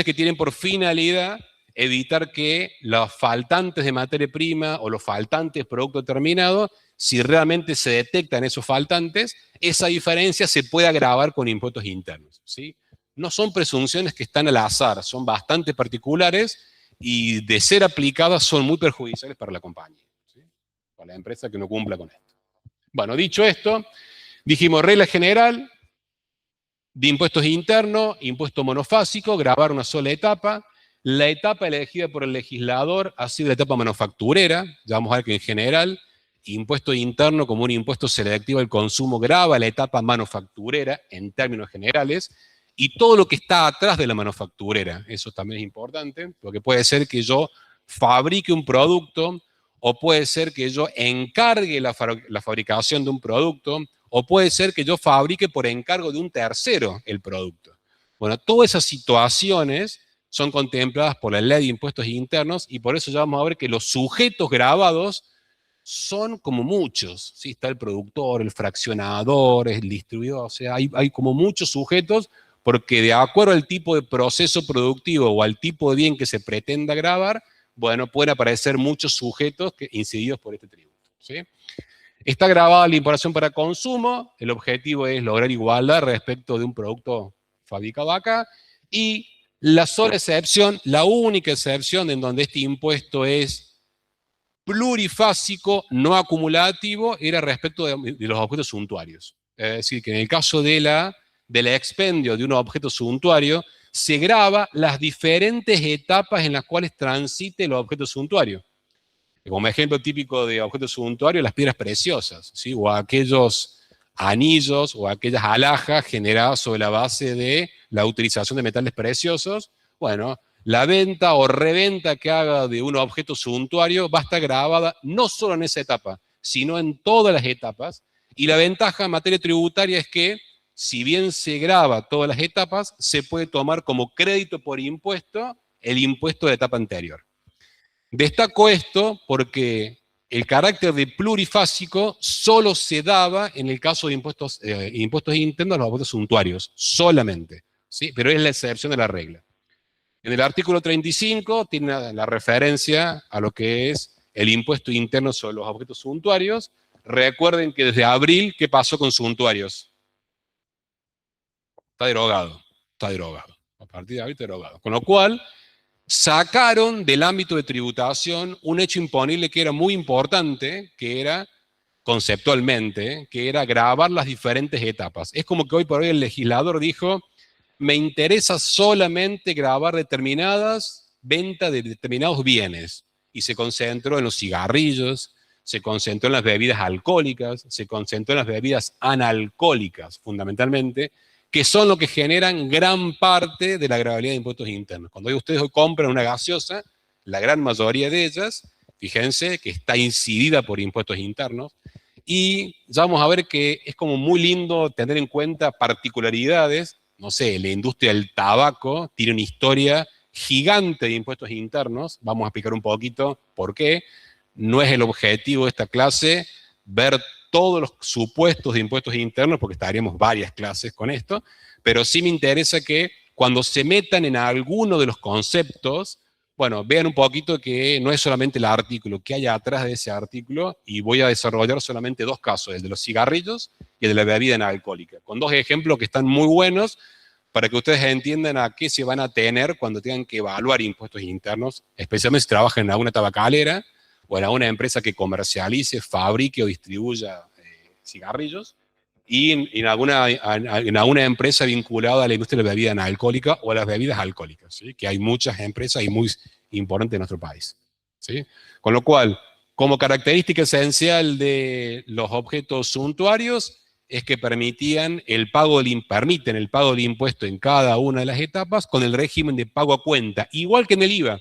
que tienen por finalidad evitar que los faltantes de materia prima o los faltantes de producto terminado, si realmente se detectan esos faltantes, esa diferencia se puede agravar con impuestos internos, ¿sí? No son presunciones que están al azar, son bastante particulares y de ser aplicadas son muy perjudiciales para la compañía, ¿sí? Para la empresa que no cumpla con esto. Bueno, dicho esto, dijimos regla general de impuestos internos, impuesto monofásico, grabar una sola etapa. La etapa elegida por el legislador ha sido la etapa manufacturera. Ya vamos a ver que en general, impuesto interno como un impuesto selectivo al consumo grava la etapa manufacturera en términos generales, y todo lo que está atrás de la manufacturera. Eso también es importante, porque puede ser que yo fabrique un producto, o puede ser que yo encargue la fabricación de un producto, o puede ser que yo fabrique por encargo de un tercero el producto. Bueno, todas esas situaciones son contempladas por la ley de impuestos internos, y por eso ya vamos a ver que los sujetos gravados son como muchos, ¿sí? Está el productor, el fraccionador, el distribuidor, o sea, hay como muchos sujetos, porque de acuerdo al tipo de proceso productivo o al tipo de bien que se pretenda gravar, bueno, pueden aparecer muchos sujetos incididos por este tributo, ¿sí? Está grabada la importación para consumo, el objetivo es lograr igualdad respecto de un producto fabricado acá, y la sola excepción, la única excepción en donde este impuesto es plurifásico, no acumulativo, era respecto de los objetos suntuarios. Es decir, que en el caso del expendio de un objeto suntuario, se graba las diferentes etapas en las cuales transite el objeto suntuario. Como ejemplo típico de objetos suntuarios, las piedras preciosas, ¿sí? O aquellos anillos o aquellas alhajas generadas sobre la base de la utilización de metales preciosos. Bueno, la venta o reventa que haga de un objeto suntuario va a estar grabada no solo en esa etapa, sino en todas las etapas. Y la ventaja en materia tributaria es que, si bien se graba todas las etapas, se puede tomar como crédito por impuesto el impuesto de la etapa anterior. Destaco esto porque el carácter de plurifásico solo se daba en el caso de impuestos internos a los objetos suntuarios, solamente, ¿sí? Pero es la excepción de la regla. En el artículo 35 tiene la referencia a lo que es el impuesto interno sobre los objetos suntuarios. Recuerden que desde abril, ¿qué pasó con suntuarios? Está derogado, está derogado. A partir de abril está derogado. Con lo cual, sacaron del ámbito de tributación un hecho imponible que era muy importante, que era conceptualmente, que era grabar las diferentes etapas. Es como que hoy por hoy el legislador dijo, me interesa solamente grabar determinadas ventas de determinados bienes, y se concentró en los cigarrillos, se concentró en las bebidas alcohólicas, se concentró en las bebidas analcohólicas, fundamentalmente, que son lo que generan gran parte de la gravabilidad de impuestos internos. Cuando ustedes hoy compran una gaseosa, la gran mayoría de ellas, fíjense que está incidida por impuestos internos, y ya vamos a ver que es como muy lindo tener en cuenta particularidades. No sé, la industria del tabaco tiene una historia gigante de impuestos internos. Vamos a explicar un poquito por qué. No es el objetivo de esta clase ver todos los supuestos de impuestos internos, porque estaríamos varias clases con esto, pero sí me interesa que cuando se metan en alguno de los conceptos, bueno, vean un poquito que no es solamente el artículo, que hay atrás de ese artículo, y voy a desarrollar solamente dos casos, el de los cigarrillos y el de la bebida analcohólica, con dos ejemplos que están muy buenos para que ustedes entiendan a qué se van a tener cuando tengan que evaluar impuestos internos, especialmente si trabajan en alguna tabacalera o en alguna empresa que comercialice, fabrique o distribuya cigarrillos, y en alguna empresa vinculada a la industria de la bebida analcohólica o a las bebidas alcohólicas, ¿sí? Que hay muchas empresas y muy importantes en nuestro país, ¿sí? Con lo cual, como característica esencial de los objetos suntuarios, es que permiten el pago del impuesto en cada una de las etapas con el régimen de pago a cuenta, igual que en el IVA.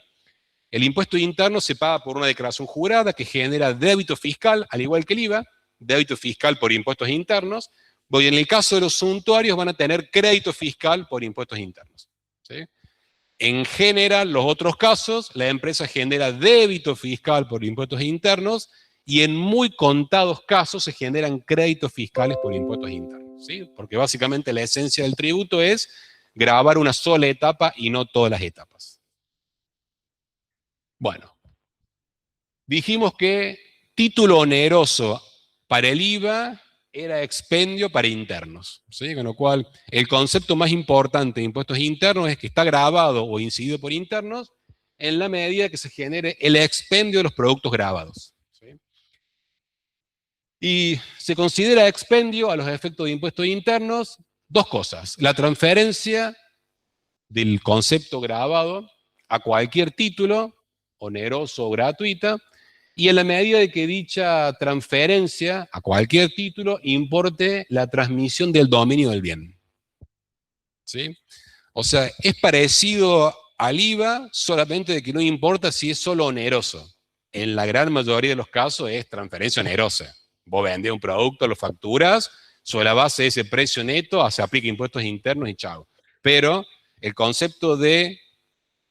El impuesto interno se paga por una declaración jurada que genera débito fiscal, al igual que el IVA, débito fiscal por impuestos internos, Bueno, y en el caso de los suntuarios van a tener crédito fiscal por impuestos internos. ¿Sí? En general, los otros casos, la empresa genera débito fiscal por impuestos internos y en muy contados casos se generan créditos fiscales por impuestos internos. ¿Sí? Porque básicamente la esencia del tributo es gravar una sola etapa y no todas las etapas. Bueno, dijimos que título oneroso para el IVA era expendio para internos. ¿Sí? Con lo cual, el concepto más importante de impuestos internos es que está grabado o incidido por internos en la medida que se genere el expendio de los productos grabados. ¿Sí? Y se considera expendio a los efectos de impuestos internos dos cosas: la transferencia del concepto grabado a cualquier título, oneroso o gratuita, y en la medida de que dicha transferencia a cualquier título importe la transmisión del dominio del bien. ¿Sí? O sea, es parecido al IVA, solamente de que no importa si es solo oneroso. En la gran mayoría de los casos es transferencia onerosa. Vos vendés un producto, lo facturas, sobre la base de ese precio neto se aplica impuestos internos y chao. Pero el concepto de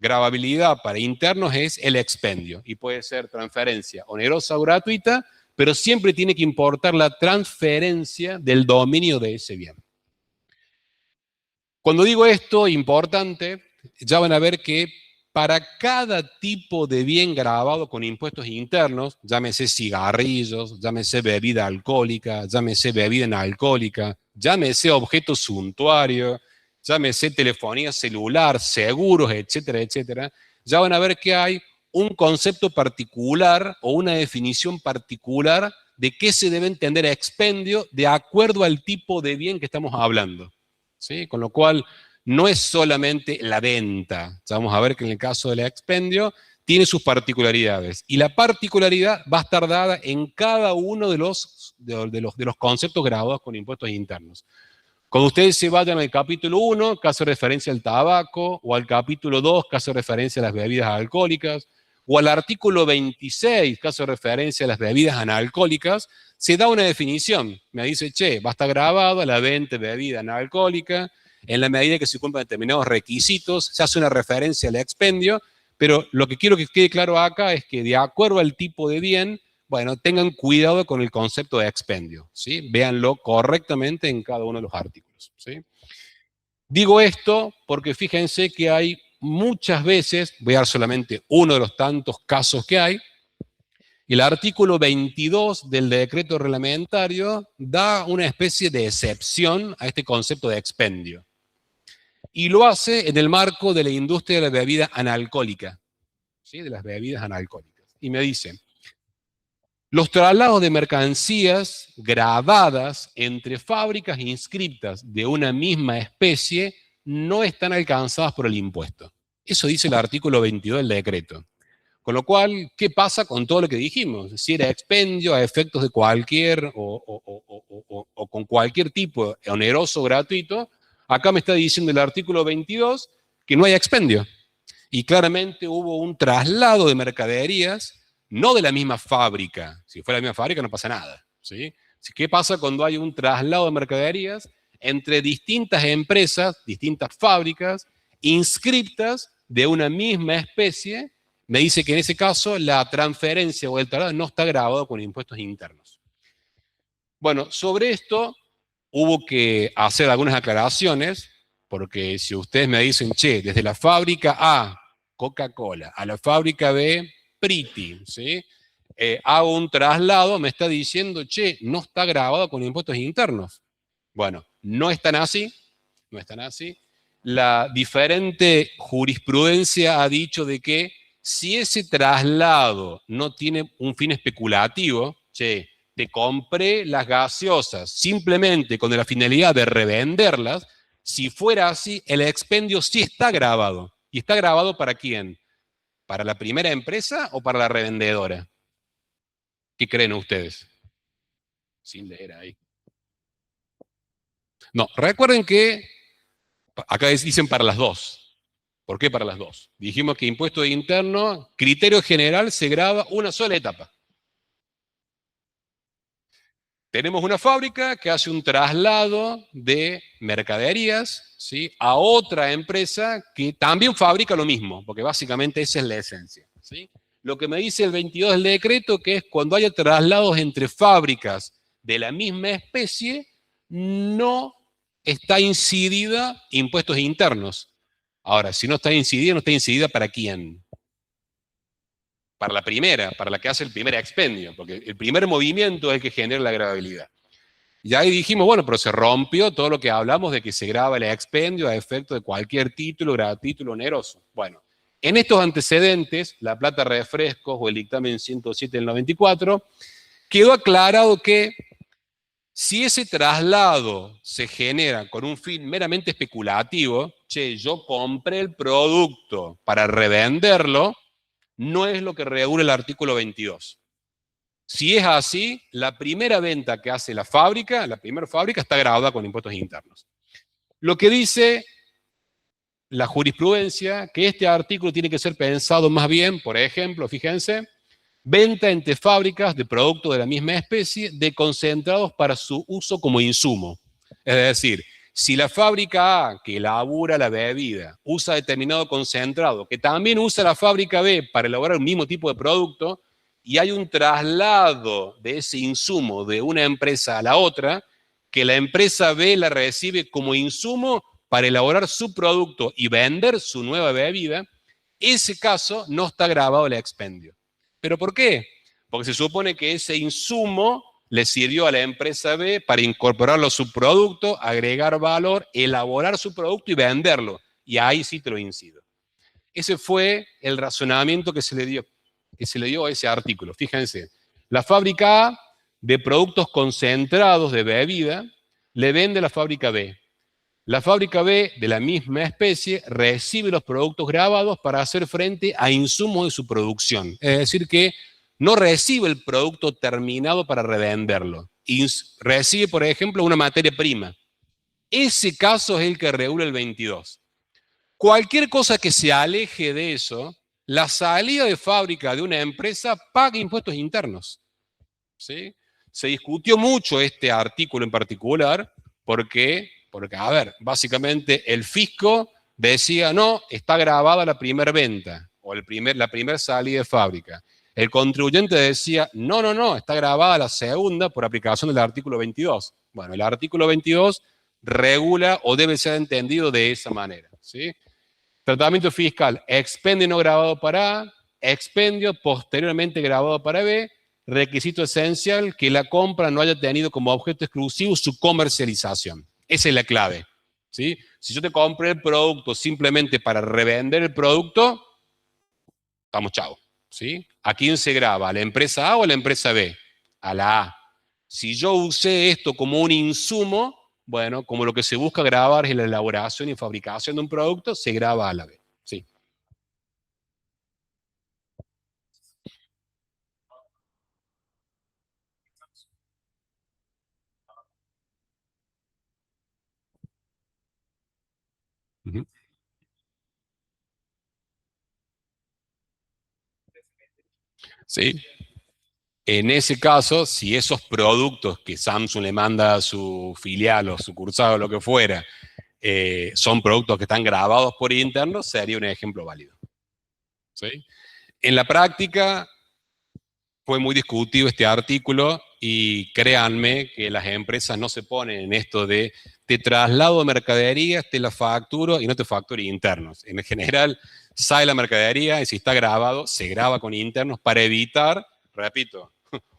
gravabilidad para internos es el expendio y puede ser transferencia onerosa o gratuita, pero siempre tiene que importar la transferencia del dominio de ese bien. Cuando digo esto, importante, ya van a ver que para cada tipo de bien grabado con impuestos internos, llámese cigarrillos, llámese bebida alcohólica, llámese bebida inalcohólica, llámese objeto suntuario, llámese telefonía celular, seguros, etcétera, etcétera, ya van a ver que hay un concepto particular o una definición particular de qué se debe entender a expendio de acuerdo al tipo de bien que estamos hablando. ¿Sí? Con lo cual, no es solamente la venta. Ya vamos a ver que en el caso del expendio tiene sus particularidades. Y la particularidad va a estar dada en cada uno de los conceptos grabados con impuestos internos. Cuando ustedes se vayan al capítulo 1, que hace referencia al tabaco, o al capítulo 2, que hace referencia a las bebidas alcohólicas, o al artículo 26, que hace referencia a las bebidas analcohólicas, se da una definición. Me dice, che, va a estar grabado la venta de bebida analcohólica, en la medida que se cumplan determinados requisitos, se hace una referencia al expendio, pero lo que quiero que quede claro acá es que de acuerdo al tipo de bien, bueno, tengan cuidado con el concepto de expendio, ¿sí? Véanlo correctamente en cada uno de los artículos, ¿sí? Digo esto porque fíjense que hay muchas veces, voy a dar solamente uno de los tantos casos que hay, el artículo 22 del decreto reglamentario da una especie de excepción a este concepto de expendio. Y lo hace en el marco de la industria de la bebida analcohólica, ¿sí? De las bebidas analcohólicas. Y me dice, los traslados de mercancías grabadas entre fábricas inscriptas de una misma especie no están alcanzadas por el impuesto. Eso dice el artículo 22 del decreto. Con lo cual, ¿qué pasa con todo lo que dijimos? Si era expendio a efectos de cualquier o con cualquier tipo oneroso o gratuito, acá me está diciendo el artículo 22 que no hay expendio. Y claramente hubo un traslado de mercaderías, no de la misma fábrica. Si fuera la misma fábrica no pasa nada, ¿sí? ¿Qué pasa cuando hay un traslado de mercaderías entre distintas empresas, distintas fábricas, inscriptas de una misma especie? Me dice que en ese caso la transferencia o el traslado no está grabado con impuestos internos. Bueno, sobre esto hubo que hacer algunas aclaraciones, porque si ustedes me dicen, che, desde la fábrica A, Coca-Cola, a la fábrica B, Priti, ¿sí? Hago un traslado, me está diciendo, che, no está grabado con impuestos internos. Bueno, no están así, no están así. La diferente jurisprudencia ha dicho de que si ese traslado no tiene un fin especulativo, che, te compré las gaseosas simplemente con la finalidad de revenderlas, si fuera así, el expendio sí está grabado. ¿Y está grabado para quién? ¿Para la primera empresa o para la revendedora? ¿Qué creen ustedes? Sin leer ahí. No, recuerden que acá dicen para las dos. ¿Por qué para las dos? Dijimos que impuesto de interno, criterio general, se graba una sola etapa. tenemos una fábrica que hace un traslado de mercaderías, ¿sí?, a otra empresa que también fabrica lo mismo, porque básicamente esa es la esencia, ¿sí? Lo que me dice el 22 del decreto, que es cuando haya traslados entre fábricas de la misma especie, no está incidida impuestos internos. Ahora, si no está incidida, ¿no está incidida para quién? Para la primera, para la que hace el primer expendio, porque el primer movimiento es el que genera la gravabilidad. Y ahí dijimos, bueno, pero se rompió todo lo que hablamos de que se graba el expendio a efecto de cualquier título, gravatítulo oneroso. Bueno, en estos antecedentes, la plata refrescos o el dictamen 107 del 94, quedó aclarado que si ese traslado se genera con un fin meramente especulativo, che, yo compré el producto para revenderlo, no es lo que regula el artículo 22. Si es así, la primera venta que hace la fábrica está grabada con impuestos internos. Lo que dice la jurisprudencia, que este artículo tiene que ser pensado más bien, por ejemplo, fíjense, venta entre fábricas de productos de la misma especie de concentrados para su uso como insumo. Es decir, si la fábrica A, que elabora la bebida, usa determinado concentrado, que también usa la fábrica B para elaborar el mismo tipo de producto, y hay un traslado de ese insumo de una empresa a la otra, que la empresa B la recibe como insumo para elaborar su producto y vender su nueva bebida, ese caso no está grabado el expendio. ¿Pero por qué? Porque se supone que ese insumo le sirvió a la empresa B para incorporarlo a su producto, agregar valor, elaborar su producto y venderlo. Y ahí sí te lo incido. Ese fue el razonamiento que se le dio a ese artículo. Fíjense, la fábrica A de productos concentrados de bebida le vende a la fábrica B. La fábrica B de la misma especie recibe los productos grabados para hacer frente a insumos de su producción. Es decir, que no recibe el producto terminado para revenderlo. Recibe, por ejemplo, una materia prima. Ese caso es el que regula el 22. Cualquier cosa que se aleje de eso, la salida de fábrica de una empresa paga impuestos internos, ¿sí? Se discutió mucho este artículo en particular porque, a ver, básicamente el fisco decía, no, está grabada la primera venta o la primera salida de fábrica. El contribuyente decía, no, no, no, está grabada la segunda por aplicación del artículo 22. Bueno, el artículo 22 regula o debe ser entendido de esa manera, ¿sí? Tratamiento fiscal, expendio no grabado para A, expendio posteriormente grabado para B, requisito esencial que la compra no haya tenido como objeto exclusivo su comercialización. Esa es la clave, ¿sí? Si yo te compré el producto simplemente para revender el producto, estamos chao, ¿sí? ¿A quién se graba? ¿A la empresa A o a la empresa B? A la A. Si yo usé esto como un insumo, bueno, como lo que se busca grabar es la elaboración y fabricación de un producto, se graba a la B. Sí. Ujú. Sí. En ese caso, si esos productos que Samsung le manda a su filial o sucursal o lo que fuera, son productos que están grabados por interno, sería un ejemplo válido. ¿Sí? En la práctica, fue muy discutido este artículo y créanme que las empresas no se ponen en esto de te traslado mercaderías, te la facturo y no te facturo internos. En general, sale la mercadería y si está grabado, se graba con internos para evitar, repito,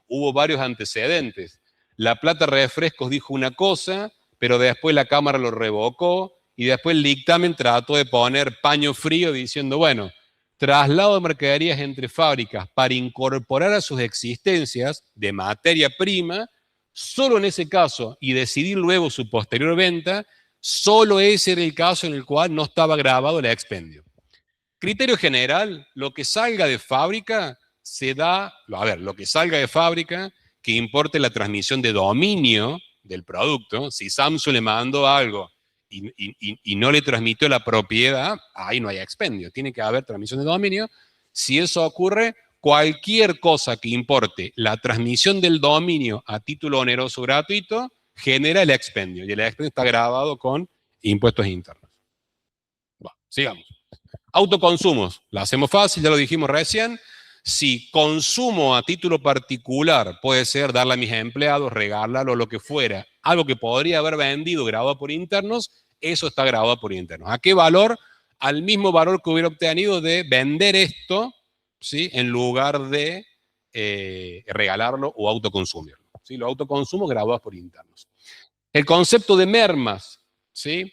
hubo varios antecedentes. La Plata Refrescos dijo una cosa, pero después la Cámara lo revocó y después el dictamen trató de poner paño frío diciendo, bueno, traslado de mercaderías entre fábricas para incorporar a sus existencias de materia prima, solo en ese caso, y decidir luego su posterior venta, solo ese era el caso en el cual no estaba grabado el expendio. Criterio general, lo que salga de fábrica se da, a ver, lo que salga de fábrica, que importe la transmisión de dominio del producto. Si Samsung le mandó algo y no le transmitió la propiedad, ahí no hay expendio, tiene que haber transmisión de dominio. Si eso ocurre, cualquier cosa que importe la transmisión del dominio a título oneroso gratuito genera el expendio, y el expendio está grabado con impuestos internos. Bueno, sigamos. Autoconsumos, lo hacemos fácil, ya lo dijimos recién. Si consumo a título particular, puede ser darle a mis empleados, regalarlo, lo que fuera, algo que podría haber vendido grabado por internos, eso está grabado por internos. ¿A qué valor? Al mismo valor que hubiera obtenido de vender esto, ¿sí?, en lugar de regalarlo o autoconsumirlo. ¿Sí? Los autoconsumos grabados por internos. El concepto de mermas, ¿sí?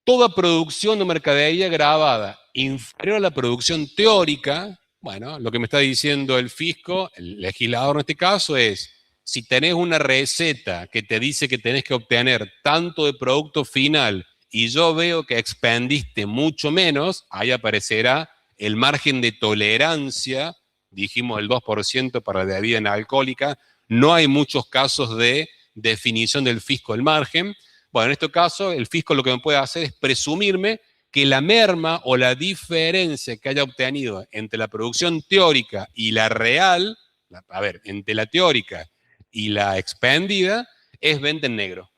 Toda producción de mercadería grabada inferior a la producción teórica, bueno, lo que me está diciendo el fisco, el legislador en este caso, es, si tenés una receta que te dice que tenés que obtener tanto de producto final y yo veo que expendiste mucho menos, ahí aparecerá el margen de tolerancia, dijimos el 2% para la bebida alcohólica, no hay muchos casos de definición del fisco del margen. Bueno, en este caso, el fisco lo que me puede hacer es presumirme que la merma o la diferencia que haya obtenido entre la producción teórica y la real, a ver, entre la teórica y la expendida, es venta en negro.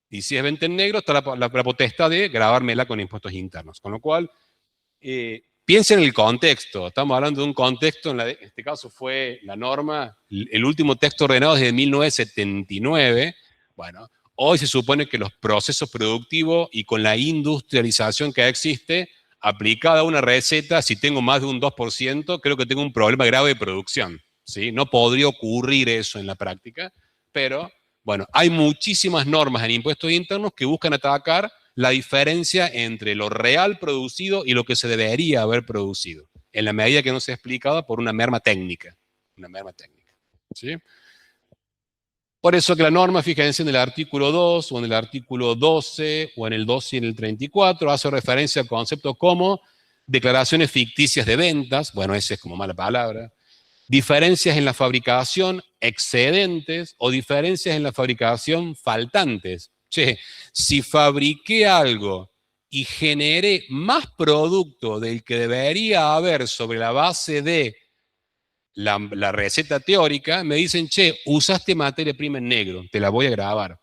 Y si es venta en negro, está la potestad de grabármela con impuestos internos. Con lo cual, piensen en el contexto. Estamos hablando de un contexto, en este caso fue la norma, el último texto ordenado desde 1979. Bueno, hoy se supone que los procesos productivos y con la industrialización que existe, aplicada a una receta, si tengo más de un 2%, creo que tengo un problema grave de producción. ¿Sí? No podría ocurrir eso en la práctica, pero bueno, hay muchísimas normas en impuestos internos que buscan atacar la diferencia entre lo real producido y lo que se debería haber producido, en la medida que no sea explicada por una merma técnica. Una merma técnica. ¿Sí? Por eso que la norma, fíjense, en el artículo 2 o en el artículo 12 o en el 12 y en el 34 hace referencia a conceptos como declaraciones ficticias de ventas, bueno, esa es como mala palabra, diferencias en la fabricación excedentes o diferencias en la fabricación faltantes. Che, si fabriqué algo y generé más producto del que debería haber sobre la base de la receta teórica, me dicen, che, usaste materia prima en negro, te la voy a grabar.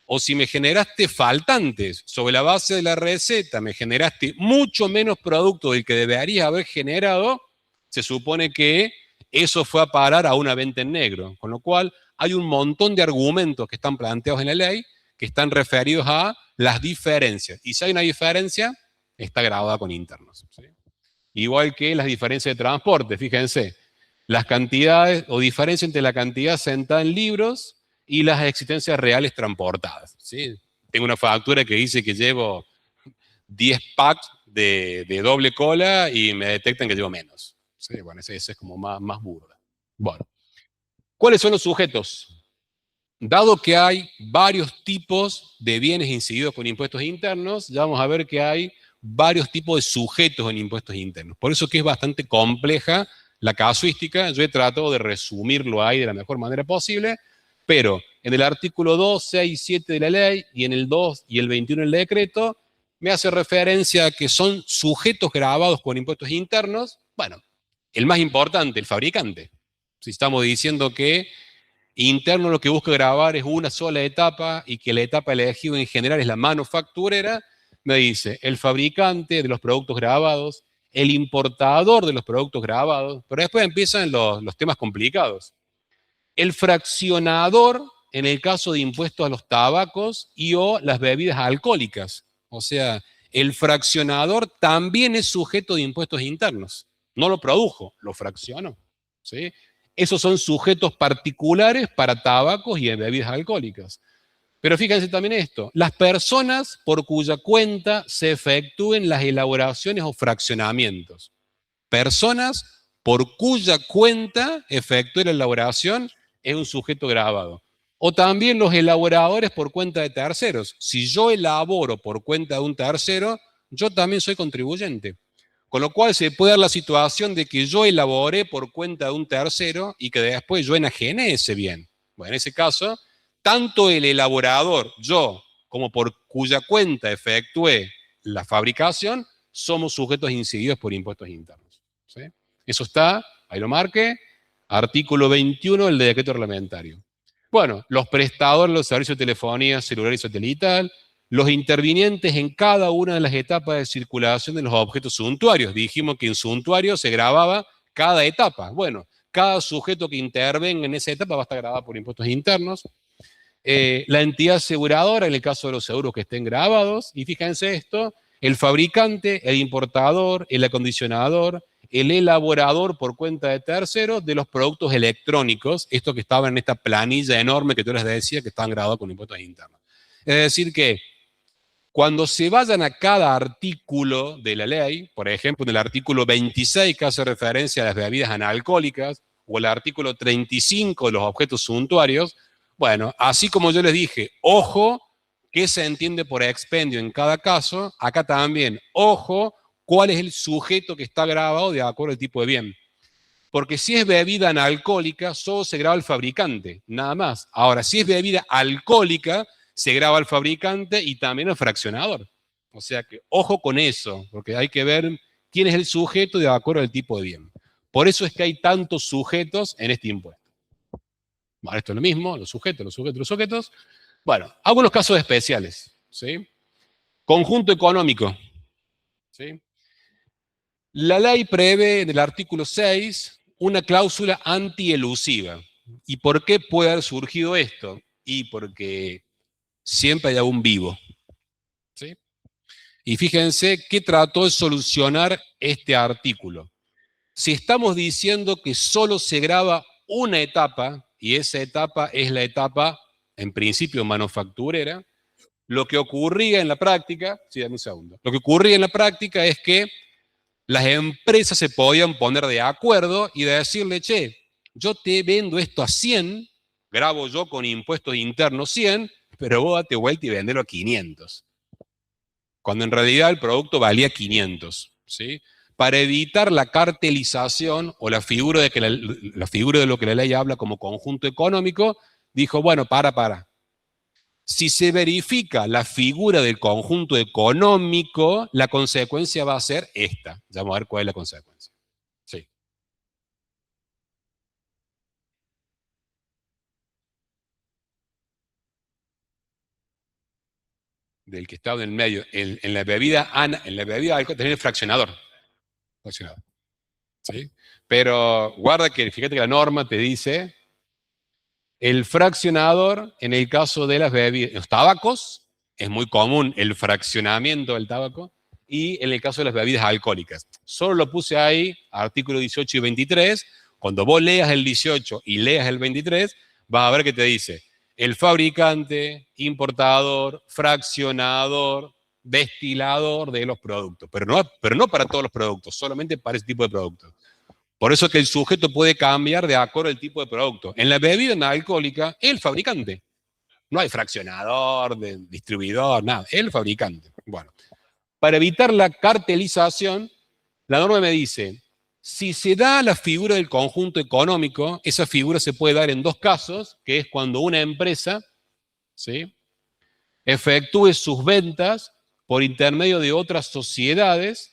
O si me generaste faltantes sobre la base de la receta, me generaste mucho menos producto del que deberías haber generado, se supone que eso fue a parar a una venta en negro. Con lo cual, hay un montón de argumentos que están planteados en la ley que están referidos a las diferencias. Y si hay una diferencia, está grabada con internos. ¿Sí? Igual que las diferencias de transporte, fíjense, las cantidades o diferencia entre la cantidad sentada en libros y las existencias reales transportadas. ¿Sí? Tengo una factura que dice que llevo 10 packs de doble cola y me detectan que llevo menos. ¿Sí? Bueno, ese es como más burda. Bueno, ¿cuáles son los sujetos? Dado que hay varios tipos de bienes incididos con impuestos internos, ya vamos a ver que hay varios tipos de sujetos en impuestos internos. Por eso que es bastante compleja la casuística. Yo he tratado de resumirlo ahí de la mejor manera posible, pero en el artículo 2, 6 y 7 de la ley y en el 2 y el 21 del decreto, me hace referencia a que son sujetos grabados con impuestos internos. Bueno, el más importante, el fabricante. Si estamos diciendo que interno lo que busca grabar es una sola etapa y que la etapa elegida en general es la manufacturera, me dice el fabricante de los productos grabados, el importador de los productos grabados, pero después empiezan los temas complicados. El fraccionador en el caso de impuestos a los tabacos y o las bebidas alcohólicas. O sea, el fraccionador también es sujeto de impuestos internos. No lo produjo, lo fraccionó. ¿Sí? Esos son sujetos particulares para tabacos y bebidas alcohólicas. Pero fíjense también esto, las personas por cuya cuenta se efectúen las elaboraciones o fraccionamientos. Personas por cuya cuenta efectúe la elaboración es un sujeto grabado. O también los elaboradores por cuenta de terceros. Si yo elaboro por cuenta de un tercero, yo también soy contribuyente. Con lo cual se puede dar la situación de que yo elaboré por cuenta de un tercero y que después yo enajené ese bien. Bueno, en ese caso, tanto el elaborador, yo, como por cuya cuenta efectué la fabricación, somos sujetos incididos por impuestos internos. ¿Sí? Eso está, ahí lo marqué, artículo 21 del decreto reglamentario. Bueno, los prestadores de los servicios de telefonía celular y satelital, los intervinientes en cada una de las etapas de circulación de los objetos suntuarios. Dijimos que en suntuario se grababa cada etapa. Bueno, cada sujeto que intervenga en esa etapa va a estar grabado por impuestos internos. La entidad aseguradora, en el caso de los seguros que estén grabados, y fíjense esto, el fabricante, el importador, el acondicionador, el elaborador por cuenta de terceros de los productos electrónicos, esto que estaba en esta planilla enorme que tú les decía que estaban grabados con impuestos internos. Es decir que cuando se vayan a cada artículo de la ley, por ejemplo, en el artículo 26 que hace referencia a las bebidas analcohólicas, o el artículo 35 de los objetos suntuarios, bueno, así como yo les dije, ojo, qué se entiende por expendio en cada caso, acá también, ojo, cuál es el sujeto que está grabado de acuerdo al tipo de bien. Porque si es bebida analcohólica, solo se graba el fabricante, nada más. Ahora, si es bebida alcohólica, se graba el fabricante y también el fraccionador. O sea que, ojo con eso, porque hay que ver quién es el sujeto de acuerdo al tipo de bien. Por eso es que hay tantos sujetos en este impuesto. Bueno, esto es lo mismo, los sujetos, los sujetos, los sujetos. Bueno, algunos casos especiales, ¿sí? Conjunto económico, ¿sí? La ley prevé en el artículo 6 una cláusula antielusiva. ¿Y por qué puede haber surgido esto? Y porque siempre hay algún vivo, ¿sí? Y fíjense qué trató de solucionar este artículo. Si estamos diciendo que solo se graba una etapa, y esa etapa es la etapa, en principio, manufacturera, lo que ocurría en la práctica, sí, dame un segundo, lo que ocurría en la práctica es que las empresas se podían poner de acuerdo y decirle, che, yo te vendo esto a 100, grabo yo con impuestos internos 100, pero vos date vuelta y vendelo a 500. Cuando en realidad el producto valía 500, ¿sí? Para evitar la cartelización o la figura de, la figura de lo que la ley habla como conjunto económico, dijo, bueno, para. Si se verifica la figura del conjunto económico, la consecuencia va a ser esta. Ya vamos a ver cuál es la consecuencia. Sí. Del que estaba en el medio. En la bebida alcohol tenés el fraccionador. ¿Sí? Pero guarda que, fíjate que la norma te dice, el fraccionador, en el caso de las bebidas, los tabacos, es muy común el fraccionamiento del tabaco, y en el caso de las bebidas alcohólicas. Solo lo puse ahí, artículo 18 y 23, cuando vos leas el 18 y leas el 23, vas a ver que te dice, el fabricante, importador, fraccionador, destilador de los productos, pero no para todos los productos, solamente para ese tipo de productos. Por eso que el sujeto puede cambiar de acuerdo al tipo de producto. En la bebida alcohólica, el fabricante. No hay fraccionador, distribuidor, nada. El fabricante. Bueno, para evitar la cartelización, la norma me dice, si se da la figura del conjunto económico, esa figura se puede dar en dos casos, que es cuando una empresa, ¿sí?, efectúe sus ventas por intermedio de otras sociedades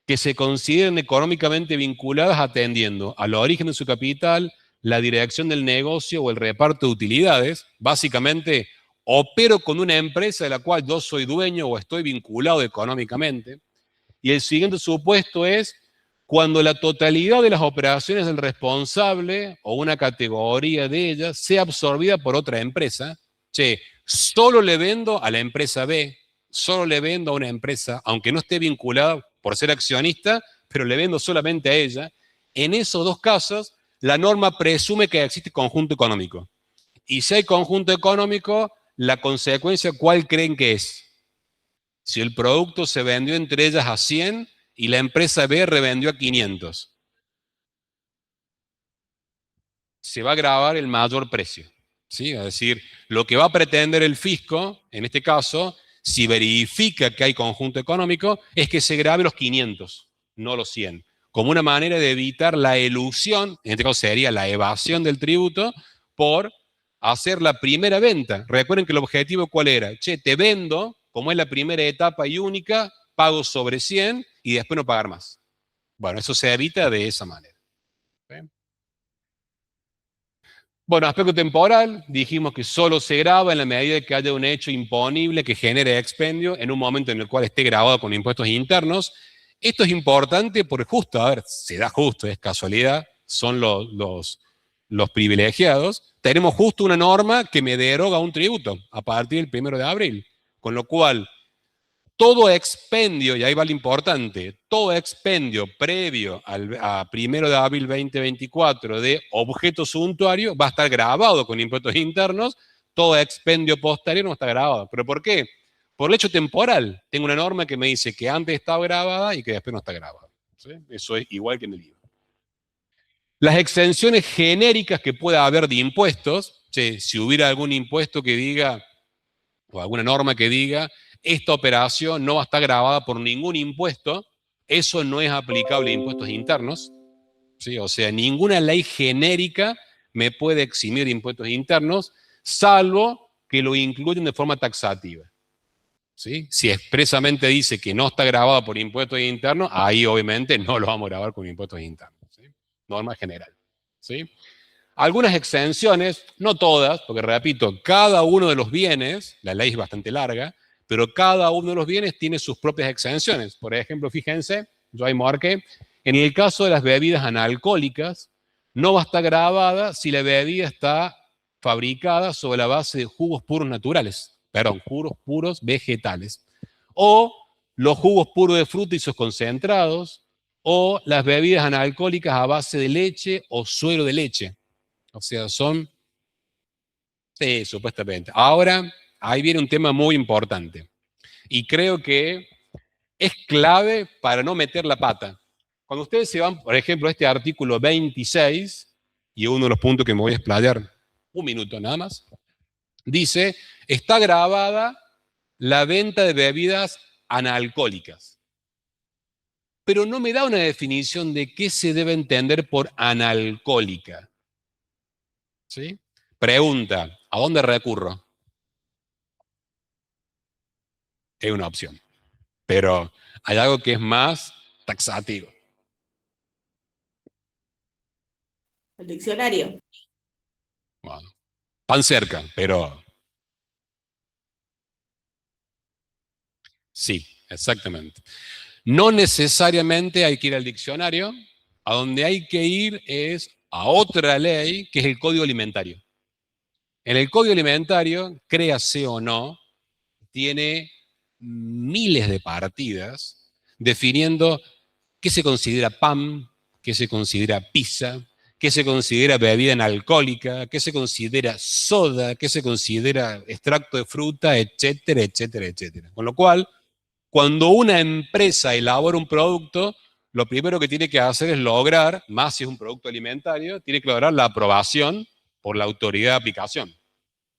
que se consideren económicamente vinculadas atendiendo al origen de su capital, la dirección del negocio o el reparto de utilidades. Básicamente, opero con una empresa de la cual yo soy dueño o estoy vinculado económicamente. Y el siguiente supuesto es cuando la totalidad de las operaciones del responsable o una categoría de ellas sea absorbida por otra empresa. Che, solo le vendo a la empresa B, solo le vendo a una empresa, aunque no esté vinculada por ser accionista, pero le vendo solamente a ella. En esos dos casos, la norma presume que existe conjunto económico. Y si hay conjunto económico, la consecuencia, ¿cuál creen que es? Si el producto se vendió entre ellas a 100 y la empresa B revendió a 500, se va a grabar el mayor precio, ¿sí? Es decir, lo que va a pretender el fisco, en este caso, si verifica que hay conjunto económico, es que se grabe los 500, no los 100, como una manera de evitar la elusión, en este caso sería la evasión del tributo, por hacer la primera venta. Recuerden que el objetivo, ¿cuál era? Che, te vendo, como es la primera etapa y única, pago sobre 100 y después no pagar más. Bueno, eso se evita de esa manera. ¿Sí? Bueno, aspecto temporal, dijimos que solo se graba en la medida que haya un hecho imponible que genere expendio en un momento en el cual esté grabado con impuestos internos. Esto es importante porque justo, a ver, se da justo, es casualidad, son los privilegiados. Tenemos justo una norma que me deroga un tributo a partir del 1 de abril, con lo cual todo expendio, y ahí va lo importante, todo expendio previo a 1 de abril 2024 de objeto suntuario va a estar grabado con impuestos internos, todo expendio posterior no está grabado. ¿Pero por qué? Por el hecho temporal. Tengo una norma que me dice que antes estaba grabada y que después no está grabada. ¿Sí? Eso es igual que en el IVA. Las exenciones genéricas que pueda haber de impuestos, si hubiera algún impuesto que diga, o alguna norma que diga, esta operación no va a estar grabada por ningún impuesto, eso no es aplicable a impuestos internos, ¿sí? O sea, ninguna ley genérica me puede eximir de impuestos internos, salvo que lo incluyan de forma taxativa. ¿Sí? Si expresamente dice que no está grabado por impuestos internos, ahí obviamente no lo vamos a grabar con impuestos internos. ¿Sí? Norma general. ¿Sí? Algunas exenciones, no todas, porque repito, cada uno de los bienes, la ley es bastante larga, pero cada uno de los bienes tiene sus propias exenciones. Por ejemplo, fíjense, yo ahí marqué, en el caso de las bebidas analcohólicas, no va a estar grabada si la bebida está fabricada sobre la base de jugos puros naturales, perdón, jugos puros vegetales, o los jugos puros de fruta y sus concentrados, o las bebidas analcohólicas a base de leche o suero de leche. O sea, son... Sí, supuestamente. Ahora, ahí viene un tema muy importante. Y creo que es clave para no meter la pata. Cuando ustedes se van, por ejemplo, a este artículo 26, y uno de los puntos que me voy a explayar un minuto nada más, dice, está grabada la venta de bebidas analcohólicas. Pero no me da una definición de qué se debe entender por analcohólica. ¿Sí? Pregunta, ¿a dónde recurro? Es una opción. Pero hay algo que es más taxativo. El diccionario. Bueno, tan cerca, pero sí, exactamente. No necesariamente hay que ir al diccionario, a donde hay que ir es a otra ley, que es el Código Alimentario. En el Código Alimentario, créase o no, tiene miles de partidas definiendo qué se considera pan, qué se considera pizza, qué se considera bebida analcohólica, qué se considera soda, qué se considera extracto de fruta, etcétera, etcétera, etcétera. Con lo cual, cuando una empresa elabora un producto, lo primero que tiene que hacer es lograr, más si es un producto alimentario, tiene que lograr la aprobación por la autoridad de aplicación,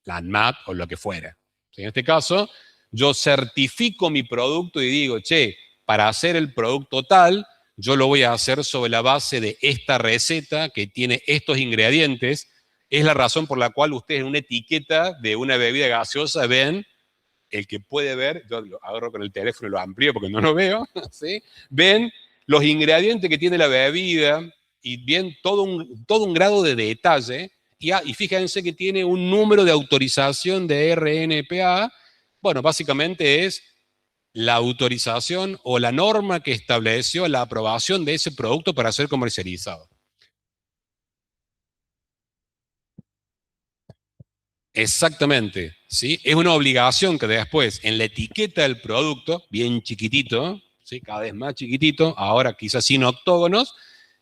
la ANMAT o lo que fuera. En este caso, yo certifico mi producto y digo, che, para hacer el producto tal, yo lo voy a hacer sobre la base de esta receta que tiene estos ingredientes. Es la razón por la cual ustedes en una etiqueta de una bebida gaseosa ven, el que puede ver, yo lo agarro con el teléfono y lo amplío porque no lo veo, ¿sí? Ven los ingredientes que tiene la bebida y bien todo un grado de detalle. Y fíjense que tiene un número de autorización de RNPA. Bueno, básicamente es la autorización o la norma que estableció la aprobación de ese producto para ser comercializado. Exactamente, ¿sí? Es una obligación que después en la etiqueta del producto, bien chiquitito, ¿sí? Cada vez más chiquitito, ahora quizás sin octógonos,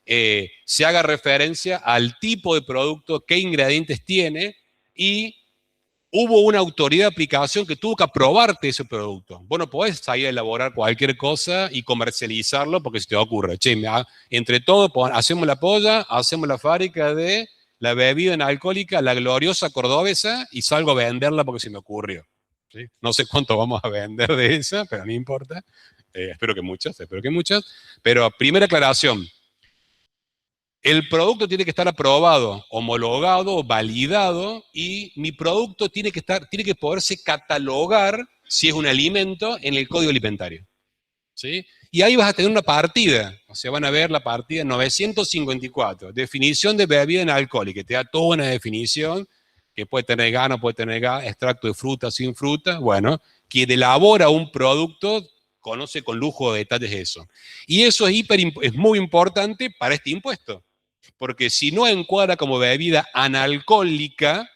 se haga referencia al tipo de producto, qué ingredientes tiene, y hubo una autoridad de aplicación que tuvo que aprobarte ese producto. Vos no podés ahí elaborar cualquier cosa y comercializarlo porque se te ocurre. Che, entre todos hacemos la polla, hacemos la fábrica de la bebida analcohólica, la gloriosa cordobesa, y salgo a venderla porque se me ocurrió. ¿Sí? No sé cuánto vamos a vender de esa, pero no importa. Espero que muchas. Pero primera aclaración. El producto tiene que estar aprobado, homologado, validado, y mi producto tiene que poderse catalogar si es un alimento en el Código Alimentario. ¿Sí? Y ahí vas a tener una partida, o sea, van a ver la partida 954, definición de bebida inalcohólica, que te da toda una definición, que puede tener gas, no puede tener gas, extracto de fruta, sin fruta, bueno, quien elabora un producto conoce con lujo de detalles eso. Y eso es muy importante para este impuesto, porque si no encuadra como bebida analcohólica,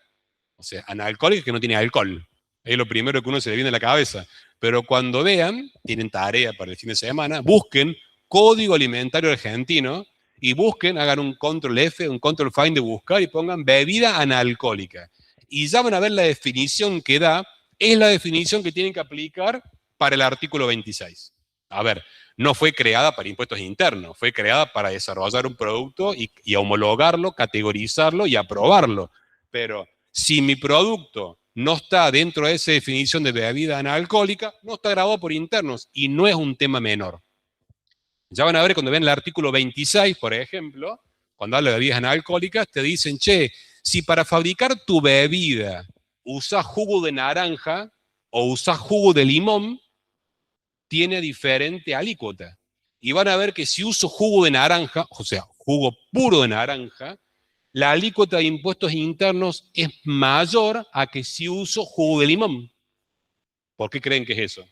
o sea, analcohólica que no tiene alcohol, es lo primero que uno se le viene a la cabeza. Pero cuando vean, tienen tarea para el fin de semana, busquen Código Alimentario Argentino y busquen, hagan un control F, un control find de buscar y pongan bebida analcohólica. Y ya van a ver la definición que da, es la definición que tienen que aplicar para el artículo 26. A ver, no fue creada para impuestos internos, fue creada para desarrollar un producto y homologarlo, categorizarlo y aprobarlo. Pero si mi producto no está dentro de esa definición de bebida analcohólica, no está grabado por internos y no es un tema menor. Ya van a ver cuando ven el artículo 26, por ejemplo, cuando habla de bebidas analcohólicas, te dicen, che, si para fabricar tu bebida usas jugo de naranja o usas jugo de limón, tiene diferente alícuota. Y van a ver que si uso jugo de naranja, o sea, jugo puro de naranja, la alícuota de impuestos internos es mayor a que si uso jugo de limón. ¿Por qué creen que es eso?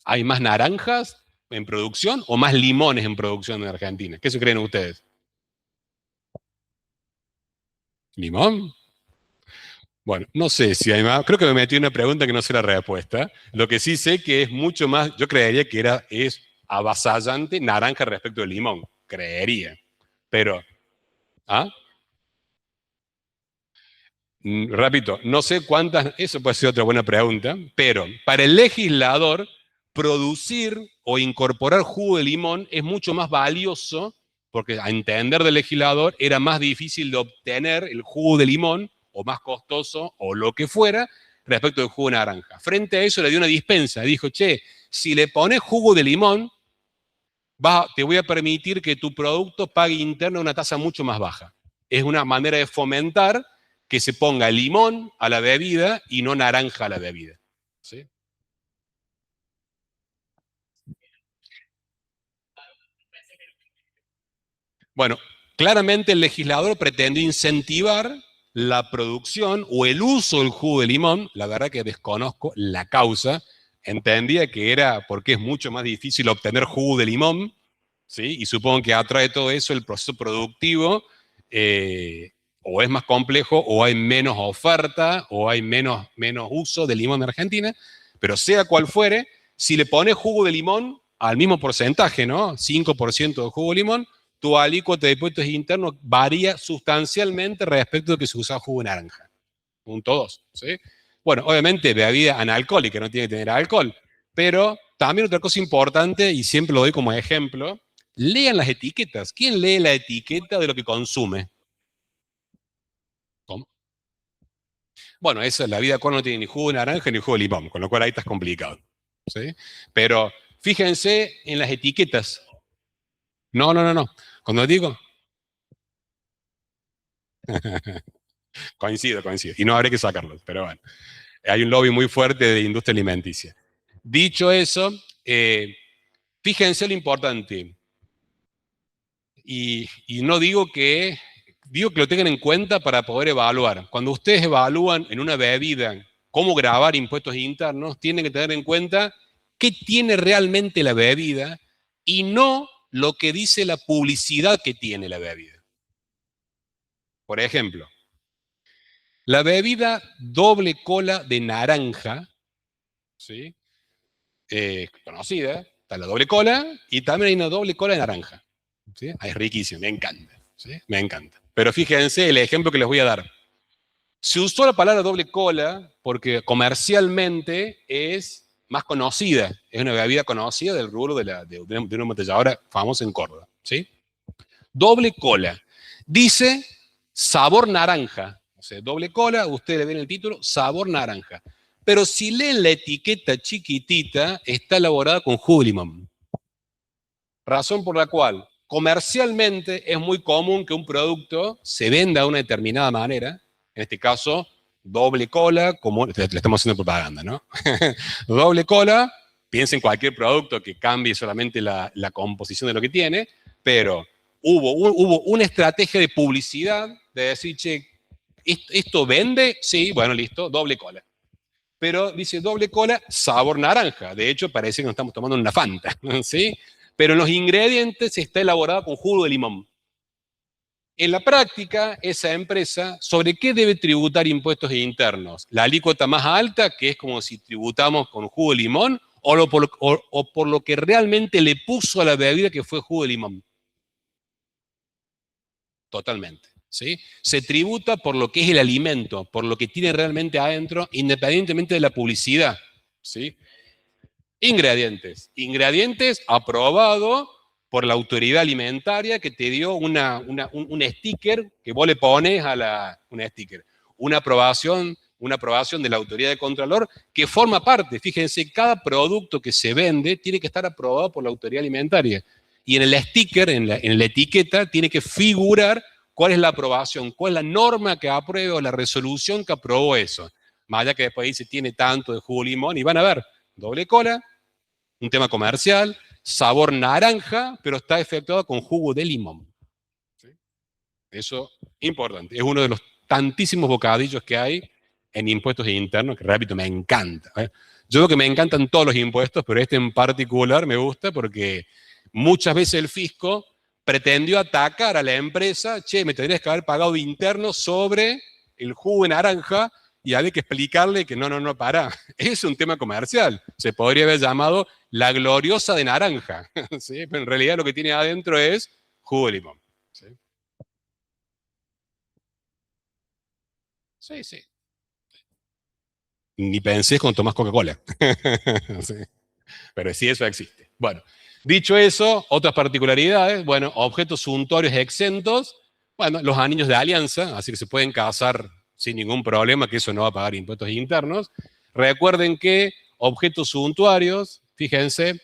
¿Hay más naranjas en producción o más limones en producción en Argentina? ¿Qué se creen ustedes? ¿Limón? Bueno, no sé si hay más. Creo que me metí en una pregunta que no sé la respuesta. Lo que sí sé que es mucho más, yo creería que es avasallante naranja respecto del limón. Creería. Pero, ¿ah? Repito, no sé cuántas, eso puede ser otra buena pregunta, pero para el legislador, producir o incorporar jugo de limón es mucho más valioso, porque a entender del legislador era más difícil de obtener el jugo de limón, o más costoso, o lo que fuera, respecto del jugo de naranja. Frente a eso le dio una dispensa, dijo, che, si le pones jugo de limón, te voy a permitir que tu producto pague interno una tasa mucho más baja. Es una manera de fomentar que se ponga limón a la bebida y no naranja a la bebida. ¿Sí? Bueno, claramente el legislador pretende incentivar la producción o el uso del jugo de limón. La verdad que desconozco la causa. Entendía que era porque es mucho más difícil obtener jugo de limón, ¿sí? Y supongo que atrae todo eso el proceso productivo, o es más complejo, o hay menos oferta, o hay menos uso de limón en Argentina, pero sea cual fuere, si le pones jugo de limón al mismo porcentaje, ¿no? 5% de jugo de limón, tu alícuota de impuestos internos varía sustancialmente respecto de que se usa jugo de naranja. Punto 2, ¿sí? Bueno, obviamente bebida analcohólica, no tiene que tener alcohol, pero también otra cosa importante, y siempre lo doy como ejemplo, lean las etiquetas. ¿Quién lee la etiqueta de lo que consume? ¿Cómo? Bueno, esa, la vida no tiene ni jugo de naranja ni jugo de limón, con lo cual ahí está complicado. ¿Sí? Pero fíjense en las etiquetas. No, no, no, no. Cuando digo, coincido, coincido. Y no habré que sacarlos, pero bueno. Hay un lobby muy fuerte de industria alimenticia. Dicho eso, fíjense lo importante. Y no digo que lo tengan en cuenta para poder evaluar. Cuando ustedes evalúan en una bebida cómo grabar impuestos internos, tienen que tener en cuenta qué tiene realmente la bebida y no lo que dice la publicidad que tiene la bebida. Por ejemplo, la bebida doble cola de naranja, ¿sí? Conocida, está la doble cola y también hay una doble cola de naranja. ¿Sí? Es riquísimo, me encanta. ¿Sí? Me encanta. Pero fíjense el ejemplo que les voy a dar. Se usó la palabra doble cola porque comercialmente es más conocida. Es una bebida conocida del rubro de una embotelladora famosa en Córdoba. ¿Sí? Doble cola. Dice sabor naranja. O sea, doble cola, ustedes le ven el título, sabor naranja. Pero si leen la etiqueta chiquitita, está elaborada con jugo de limón. Razón por la cual comercialmente es muy común que un producto se venda de una determinada manera, en este caso, doble cola, como le estamos haciendo propaganda, ¿no? Doble cola, piensa en cualquier producto que cambie solamente la composición de lo que tiene, pero hubo una estrategia de publicidad de decir, che, ¿esto vende? Sí, bueno, listo, doble cola. Pero dice doble cola, sabor naranja. De hecho, parece que nos estamos tomando una Fanta, ¿sí? Pero en los ingredientes está elaborado con jugo de limón. En la práctica, esa empresa, ¿sobre qué debe tributar impuestos internos? ¿La alícuota más alta, que es como si tributamos con jugo de limón, o por lo que realmente le puso a la bebida que fue jugo de limón? Totalmente, ¿sí? Se tributa por lo que es el alimento, por lo que tiene realmente adentro, independientemente de la publicidad, ¿sí? Ingredientes. Ingredientes aprobado por la autoridad alimentaria que te dio un sticker que vos le pones un sticker, una aprobación de la autoridad de Contralor que forma parte. Fíjense, cada producto que se vende tiene que estar aprobado por la autoridad alimentaria. Y en el sticker, en la etiqueta, tiene que figurar cuál es la aprobación, cuál es la norma que aprueba o la resolución que aprobó eso. Más allá que después dice, tiene tanto de jugo de limón, y van a ver, doble cola, un tema comercial, sabor naranja, pero está efectuado con jugo de limón. ¿Sí? Eso, importante. Es uno de los tantísimos bocadillos que hay en impuestos internos, que repito, me encanta. Yo creo que me encantan todos los impuestos, pero este en particular me gusta porque muchas veces el fisco pretendió atacar a la empresa, che, me tendrías que haber pagado de interno sobre el jugo de naranja, y hay que explicarle que no, para. Es un tema comercial. Se podría haber llamado la gloriosa de naranja, ¿sí? Pero en realidad lo que tiene adentro es jugo de limón. ¿Sí? Sí, sí. Ni pensés cuando tomás Coca-Cola. Sí. Pero sí, eso existe. Bueno, dicho eso, otras particularidades, bueno, objetos suntuarios exentos, bueno, los anillos de alianza, así que se pueden casar sin ningún problema, que eso no va a pagar impuestos internos. Recuerden que objetos suntuarios, fíjense,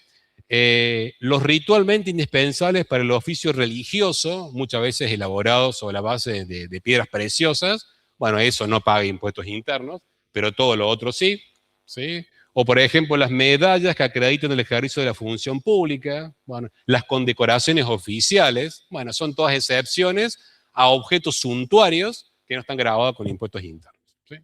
los ritualmente indispensables para el oficio religioso, muchas veces elaborados sobre la base de piedras preciosas, bueno, eso no paga impuestos internos, pero todo lo otro sí, ¿sí? O, por ejemplo, las medallas que acreditan el ejercicio de la función pública, bueno, las condecoraciones oficiales, bueno, son todas excepciones a objetos suntuarios que no están grabados con impuestos internos. ¿Sí?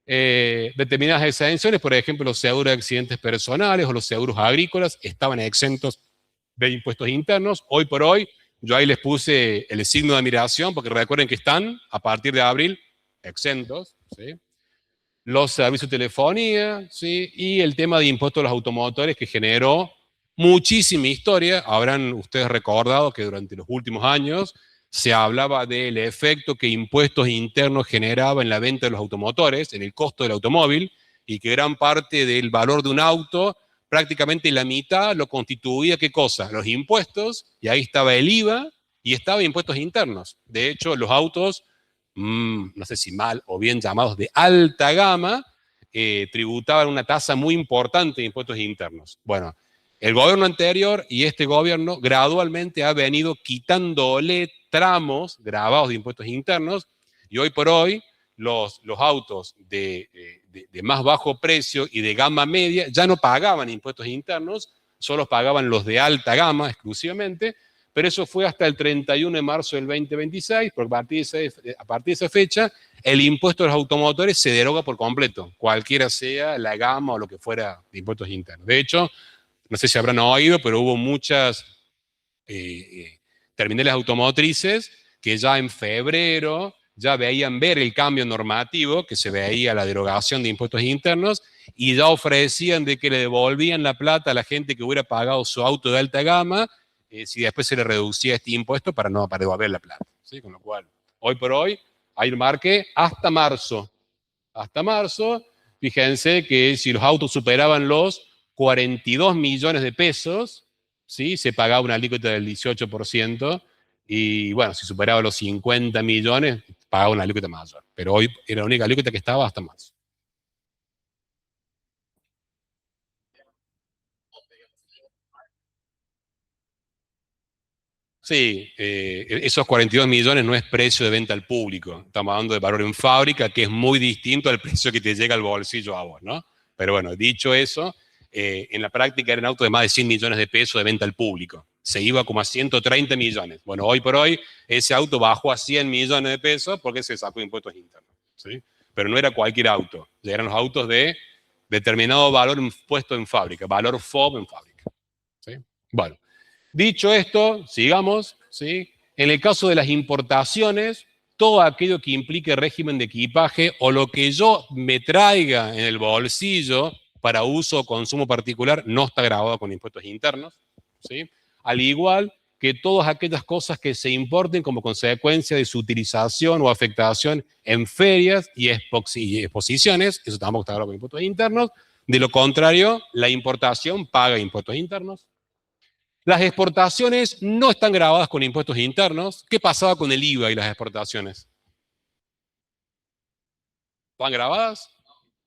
Determinadas exenciones, por ejemplo, los seguros de accidentes personales o los seguros agrícolas estaban exentos de impuestos internos. Hoy por hoy, yo ahí les puse el signo de admiración, porque recuerden que están, a partir de abril, exentos, ¿sí? Los servicios de telefonía, ¿sí? Y el tema de impuestos a los automotores que generó muchísima historia. Habrán ustedes recordado que durante los últimos años se hablaba del efecto que impuestos internos generaba en la venta de los automotores, en el costo del automóvil, y que gran parte del valor de un auto, prácticamente la mitad, lo constituía, ¿qué cosa? Los impuestos, y ahí estaba el IVA, y estaba impuestos internos. De hecho, los autos, no sé si mal o bien llamados de alta gama, tributaban una tasa muy importante de impuestos internos. Bueno, el gobierno anterior y este gobierno gradualmente ha venido quitándole tramos grabados de impuestos internos, y hoy por hoy los autos de más bajo precio y de gama media ya no pagaban impuestos internos, solo pagaban los de alta gama exclusivamente, pero eso fue hasta el 31 de marzo del 2026, porque a partir de esa fecha el impuesto a los automotores se deroga por completo, cualquiera sea la gama o lo que fuera de impuestos internos. De hecho, no sé si habrán oído, pero hubo muchas terminales automotrices que ya en febrero ya veían ver el cambio normativo, que se veía la derogación de impuestos internos, y ya ofrecían de que le devolvían la plata a la gente que hubiera pagado su auto de alta gama, si después se le reducía este impuesto para devolver la plata. ¿Sí? Con lo cual, hoy por hoy, hay un marque hasta marzo. Hasta marzo, fíjense que si los autos superaban los 42 millones de pesos, ¿sí? Se pagaba una alícuota del 18%, y bueno, si superaba los 50 millones, pagaba una alícuota mayor. Pero hoy era la única alícuota que estaba hasta marzo. Sí, esos 42 millones no es precio de venta al público. Estamos hablando de valor en fábrica, que es muy distinto al precio que te llega al bolsillo a vos, ¿no? Pero bueno, dicho eso, en la práctica eran autos de más de 100 millones de pesos de venta al público. Se iba como a 130 millones. Bueno, hoy por hoy ese auto bajó a 100 millones de pesos porque se sacó impuestos internos. ¿Sí? Pero no era cualquier auto. Eran los autos de determinado valor puesto en fábrica, valor FOB en fábrica. ¿Sí? Bueno, dicho esto, sigamos. ¿Sí? En el caso de las importaciones, todo aquello que implique régimen de equipaje o lo que yo me traiga en el bolsillo para uso o consumo particular no está grabado con impuestos internos. ¿Sí? Al igual que todas aquellas cosas que se importen como consecuencia de su utilización o afectación en ferias y exposiciones, eso tampoco está grabado con impuestos internos. De lo contrario, la importación paga impuestos internos. Las exportaciones no están grabadas con impuestos internos. ¿Qué pasaba con el IVA y las exportaciones? ¿Estaban grabadas?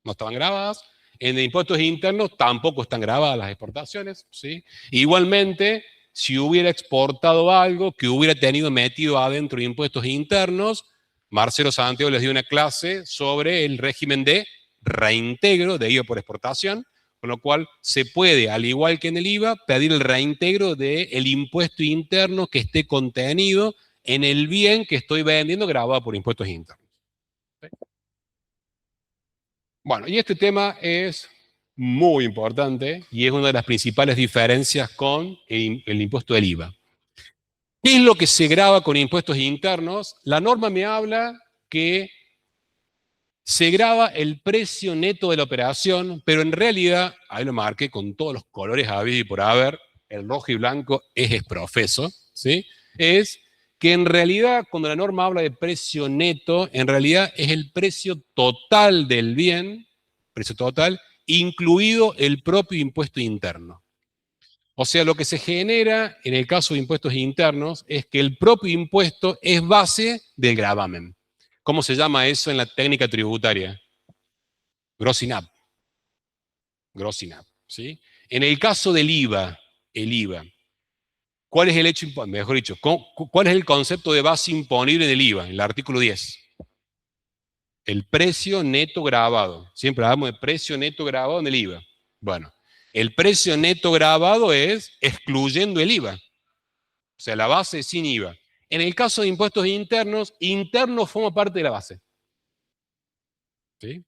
No estaban grabadas. En impuestos internos tampoco están grabadas las exportaciones. ¿Sí? Igualmente, si hubiera exportado algo que hubiera tenido metido adentro de impuestos internos, Marcelo Santiago les dio una clase sobre el régimen de reintegro de IVA por exportación, con lo cual se puede, al igual que en el IVA, pedir el reintegro del impuesto interno que esté contenido en el bien que estoy vendiendo grabado por impuestos internos. ¿Sí? Bueno, y este tema es muy importante y es una de las principales diferencias con el impuesto del IVA. ¿Qué es lo que se graba con impuestos internos? La norma me habla que se graba el precio neto de la operación, pero en realidad, ahí lo marqué con todos los colores habidos y por haber, el rojo y blanco es exprofeso, ¿sí? Es que en realidad, cuando la norma habla de precio neto, en realidad es el precio total del bien, precio total, incluido el propio impuesto interno. O sea, lo que se genera en el caso de impuestos internos es que el propio impuesto es base del gravamen. ¿Cómo se llama eso en la técnica tributaria? Grossing up. Grossing up, ¿sí? En el caso del IVA, el IVA, ¿cuál es el hecho, mejor dicho, cuál es el concepto de base imponible en el IVA? En el artículo 10. El precio neto grabado. Siempre hablamos de precio neto grabado en el IVA. Bueno, el precio neto grabado es excluyendo el IVA. O sea, la base es sin IVA. En el caso de impuestos internos, interno forma parte de la base. ¿Sí?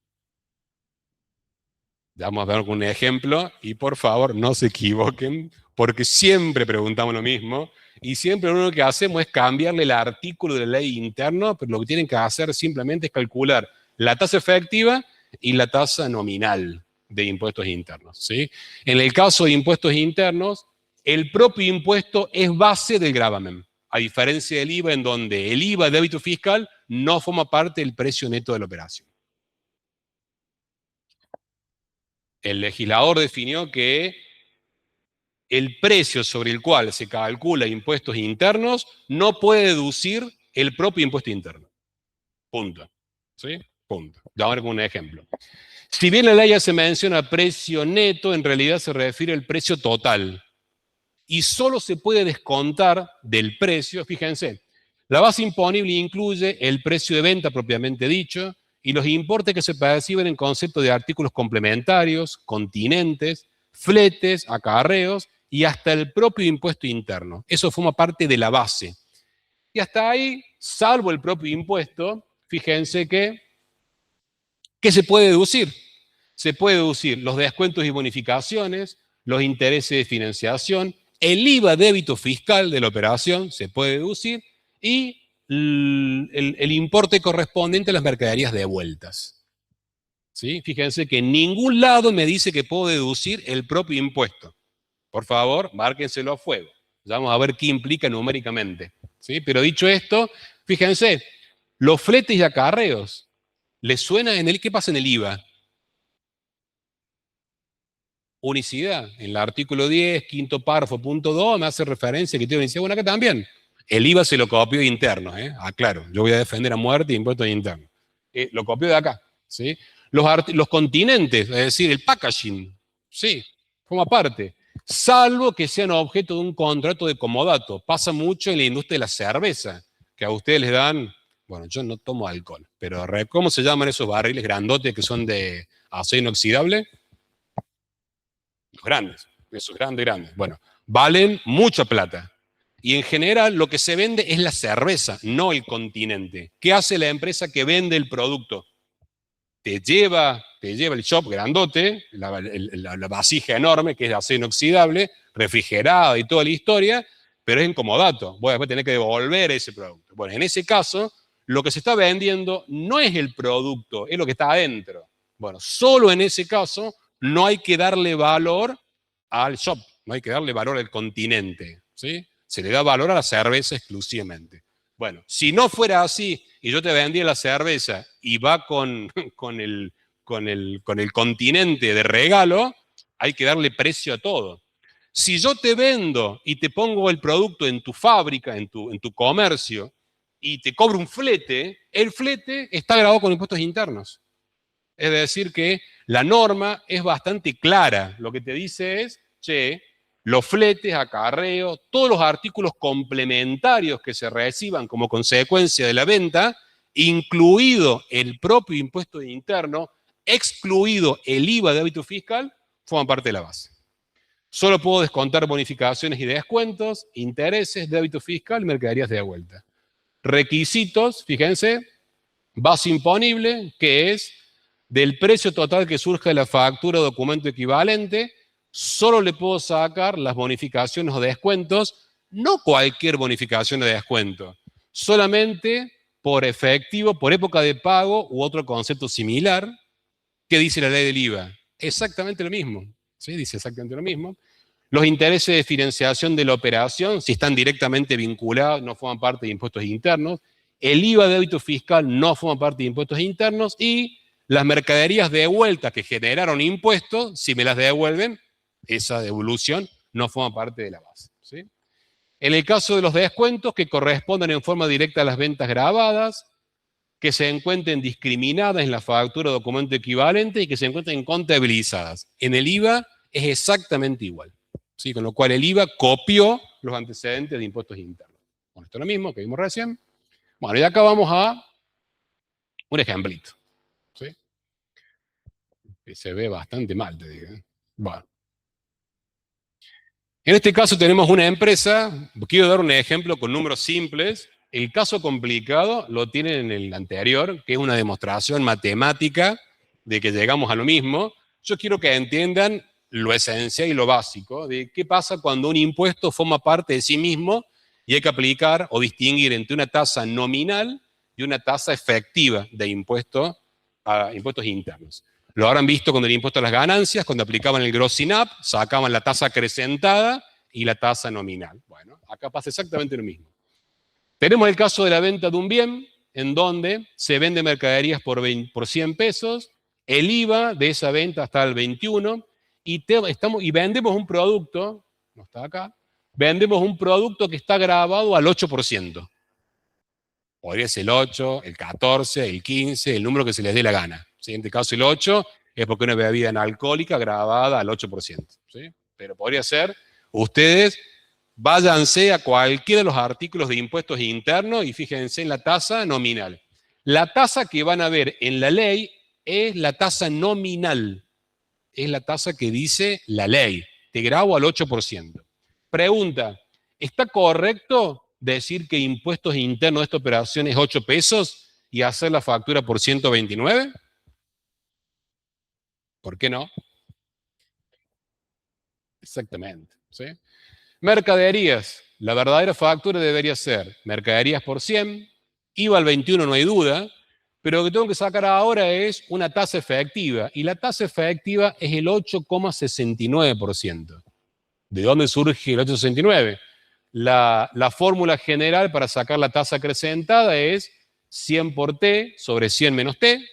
Vamos a ver un ejemplo y por favor no se equivoquen porque siempre preguntamos lo mismo y siempre lo único que hacemos es cambiarle el artículo de la ley interno, pero lo que tienen que hacer simplemente es calcular la tasa efectiva y la tasa nominal de impuestos internos. ¿Sí? En el caso de impuestos internos, el propio impuesto es base del gravamen, a diferencia del IVA en donde el IVA débito fiscal no forma parte del precio neto de la operación. El legislador definió que el precio sobre el cual se calcula impuestos internos no puede deducir el propio impuesto interno. Punto. ¿Sí? Punto. Ahora con un ejemplo. Si bien en la ley ya se menciona precio neto, en realidad se refiere al precio total. Y solo se puede descontar del precio, fíjense, la base imponible incluye el precio de venta propiamente dicho y los importes que se perciben en concepto de artículos complementarios, continentes, fletes, acarreos y hasta el propio impuesto interno. Eso forma parte de la base. Y hasta ahí, salvo el propio impuesto, fíjense que, ¿qué se puede deducir? Se puede deducir los descuentos y bonificaciones, los intereses de financiación, el IVA débito fiscal de la operación se puede deducir y el importe correspondiente a las mercaderías devueltas. ¿Sí? Fíjense que en ningún lado me dice que puedo deducir el propio impuesto. Por favor, márquenselo a fuego. Vamos a ver qué implica numéricamente. ¿Sí? Pero dicho esto, fíjense, los fletes y acarreos, ¿les suena en el qué pasa en el IVA? Unicidad. En el artículo 10, quinto párrafo, punto 2, me hace referencia que tiene unicidad. Bueno, acá también. El IVA se lo copió de interno, aclaro. Yo voy a defender a muerte impuestos internos. Lo copió de acá. ¿Sí? Los continentes, es decir, el packaging, sí, forma parte. Salvo que sean objeto de un contrato de comodato. Pasa mucho en la industria de la cerveza, que a ustedes les dan, bueno, yo no tomo alcohol, pero ¿cómo se llaman esos barriles grandotes que son de acero inoxidable? Los grandes, esos grandes. Bueno, valen mucha plata. Y en general lo que se vende es la cerveza, no el continente. ¿Qué hace la empresa que vende el producto? Te lleva el shop grandote, la vasija enorme, que es de acero inoxidable, refrigerada y toda la historia, pero es incomodato. Vos después tenés que devolver ese producto. Bueno, en ese caso, lo que se está vendiendo no es el producto, es lo que está adentro. Bueno, solo en ese caso no hay que darle valor al shop, no hay que darle valor al continente, ¿sí? Se le da valor a la cerveza exclusivamente. Bueno, si no fuera así y yo te vendía la cerveza y va con el continente de regalo, hay que darle precio a todo. Si yo te vendo y te pongo el producto en tu fábrica, en tu comercio, y te cobro un flete, el flete está grabado con impuestos internos. Es decir, que la norma es bastante clara. Lo que te dice es, che, los fletes, acarreo, todos los artículos complementarios que se reciban como consecuencia de la venta, incluido el propio impuesto interno, excluido el IVA de débito fiscal, forman parte de la base. Solo puedo descontar bonificaciones y descuentos, intereses, débito fiscal y mercaderías de vuelta. Requisitos, fíjense, base imponible, que es del precio total que surge de la factura o documento equivalente, solo le puedo sacar las bonificaciones o descuentos, no cualquier bonificación o descuento, solamente por efectivo, por época de pago u otro concepto similar. ¿Qué dice la ley del IVA? Exactamente lo mismo, ¿sí? Dice exactamente lo mismo. Los intereses de financiación de la operación, si están directamente vinculados, no forman parte de impuestos internos. El IVA de débito fiscal no forma parte de impuestos internos y las mercaderías devueltas que generaron impuestos, si me las devuelven, esa devolución no forma parte de la base, ¿sí? En el caso de los descuentos que corresponden en forma directa a las ventas grabadas, que se encuentren discriminadas en la factura o documento equivalente y que se encuentren contabilizadas. En el IVA es exactamente igual, ¿sí? Con lo cual el IVA copió los antecedentes de impuestos internos. Bueno, esto es lo mismo que vimos recién. Bueno, y acá vamos a un ejemplito, ¿sí? Que se ve bastante mal, te digo. Bueno. En este caso tenemos una empresa, quiero dar un ejemplo con números simples. El caso complicado lo tienen en el anterior, que es una demostración matemática de que llegamos a lo mismo. Yo quiero que entiendan lo esencial y lo básico de qué pasa cuando un impuesto forma parte de sí mismo y hay que aplicar o distinguir entre una tasa nominal y una tasa efectiva de impuestos internos. Lo habrán visto con el impuesto a las ganancias, cuando aplicaban el grossing up, sacaban la tasa acrecentada y la tasa nominal. Bueno, acá pasa exactamente lo mismo. Tenemos el caso de la venta de un bien, en donde se vende mercaderías por 100 pesos, el IVA de esa venta está al 21, y vendemos un producto, no está acá, vendemos un producto que está grabado al 8%. Podría ser el 8, el 14, el 15, el número que se les dé la gana. ¿Sí? En este caso el 8 es porque una bebida analcohólica grabada al 8%. ¿Sí? Pero podría ser, ustedes váyanse a cualquiera de los artículos de impuestos internos y fíjense en la tasa nominal. La tasa que van a ver en la ley es la tasa nominal. Es la tasa que dice la ley. Te grabo al 8%. Pregunta, ¿está correcto decir que impuestos internos de esta operación es 8 pesos y hacer la factura por 129? ¿Por qué no? Exactamente, ¿sí? Mercaderías. La verdadera factura debería ser mercaderías por 100, IVA al 21 no hay duda, pero lo que tengo que sacar ahora es una tasa efectiva, y la tasa efectiva es el 8,69%. ¿De dónde surge el 8,69%? La fórmula general para sacar la tasa acrecentada es 100 por T sobre 100 menos T.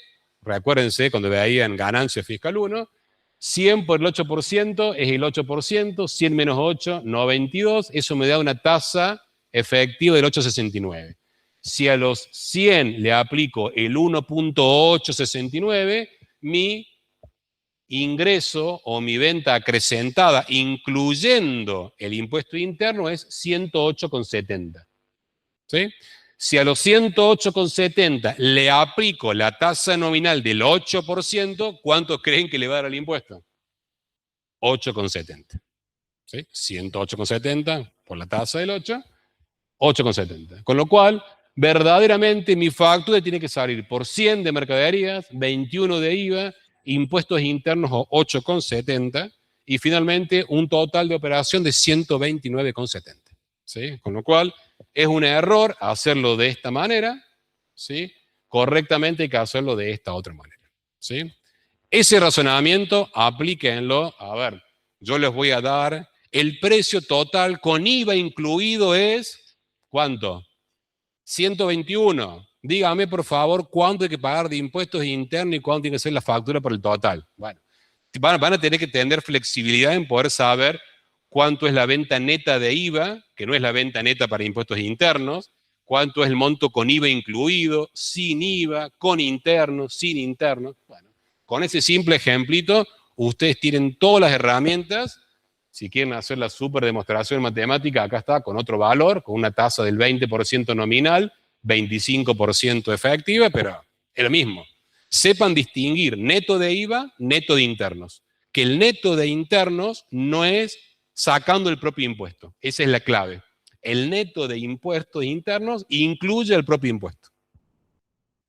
Recuérdense cuando veían ganancia fiscal 1. 100 por el 8% es el 8%, 100 menos 8, 92. Eso me da una tasa efectiva del 8,69. Si a los 100 le aplico el 1,869, mi ingreso o mi venta acrecentada, incluyendo el impuesto interno, es 108,70. ¿Sí? Si a los 108,70 le aplico la tasa nominal del 8%, ¿cuánto creen que le va a dar el impuesto? 8,70. ¿Sí? 108,70 por la tasa del 8, 8,70. Con lo cual, verdaderamente mi factura tiene que salir por 100 de mercaderías, 21 de IVA, impuestos internos 8,70 y finalmente un total de operación de 129,70. ¿Sí? Con lo cual, es un error hacerlo de esta manera, ¿sí? Correctamente hay que hacerlo de esta otra manera, ¿sí? Ese razonamiento, aplíquenlo. A ver, yo les voy a dar el precio total con IVA incluido es, ¿cuánto? 121. Dígame, por favor, cuánto hay que pagar de impuestos internos y cuánto tiene que ser la factura por el total. Bueno, van a tener que tener flexibilidad en poder saber cuánto es la venta neta de IVA, que no es la venta neta para impuestos internos, cuánto es el monto con IVA incluido, sin IVA, con internos, sin internos. Bueno, con ese simple ejemplito, ustedes tienen todas las herramientas. Si quieren hacer la super demostración matemática, acá está, con otro valor, con una tasa del 20% nominal, 25% efectiva, pero es lo mismo. Sepan distinguir neto de IVA, neto de internos. Que el neto de internos no es sacando el propio impuesto. Esa es la clave. El neto de impuestos internos incluye el propio impuesto.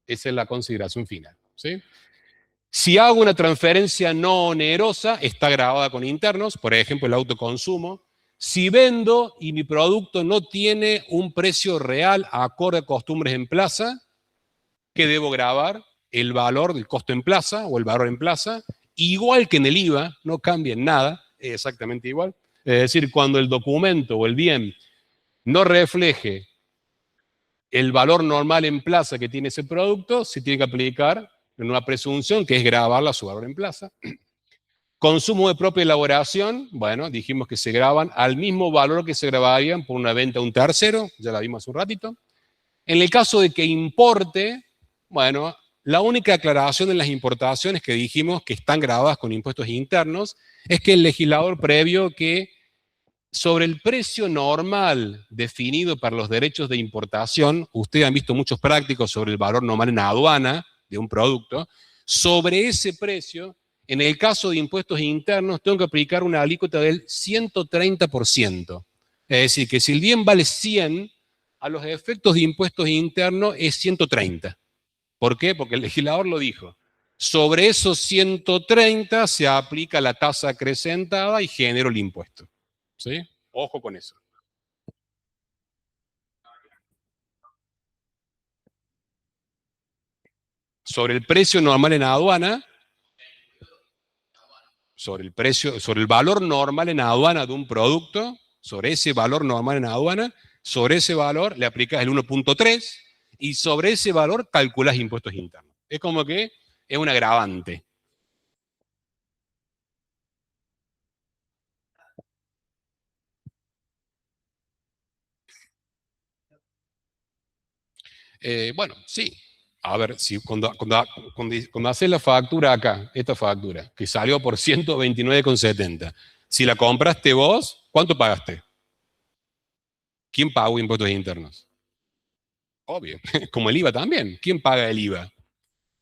Esa es la consideración final, ¿sí? Si hago una transferencia no onerosa, está grabada con internos, por ejemplo, el autoconsumo. Si vendo y mi producto no tiene un precio real acorde a costumbres en plaza, ¿qué debo grabar? El valor del costo en plaza o el valor en plaza, igual que en el IVA, no cambia en nada, es exactamente igual. Es decir, cuando el documento o el bien no refleje el valor normal en plaza que tiene ese producto, se tiene que aplicar en una presunción que es grabarla a su valor en plaza. Consumo de propia elaboración, bueno, dijimos que se graban al mismo valor que se grabarían por una venta a un tercero, ya la vimos hace un ratito. En el caso de que importe, bueno, la única aclaración en las importaciones que dijimos que están grabadas con impuestos internos es que el legislador previó que sobre el precio normal definido para los derechos de importación, ustedes han visto muchos prácticos sobre el valor normal en aduana de un producto, sobre ese precio, en el caso de impuestos internos, tengo que aplicar una alícuota del 130%. Es decir, que si el bien vale 100, a los efectos de impuestos internos es 130. ¿Por qué? Porque el legislador lo dijo. Sobre esos 130 se aplica la tasa acrecentada y genero el impuesto. ¿Sí? Ojo con eso. Sobre el precio normal en aduana, sobre el valor normal en aduana de un producto, sobre ese valor normal en aduana, sobre ese valor le aplicas el 1.3 y sobre ese valor calculas impuestos internos. Es como que es un agravante. Bueno, sí. A ver, si cuando haces la factura acá, esta factura, que salió por 129,70, si la compraste vos, ¿cuánto pagaste? ¿Quién pagó impuestos internos? Obvio, como el IVA también. ¿Quién paga el IVA?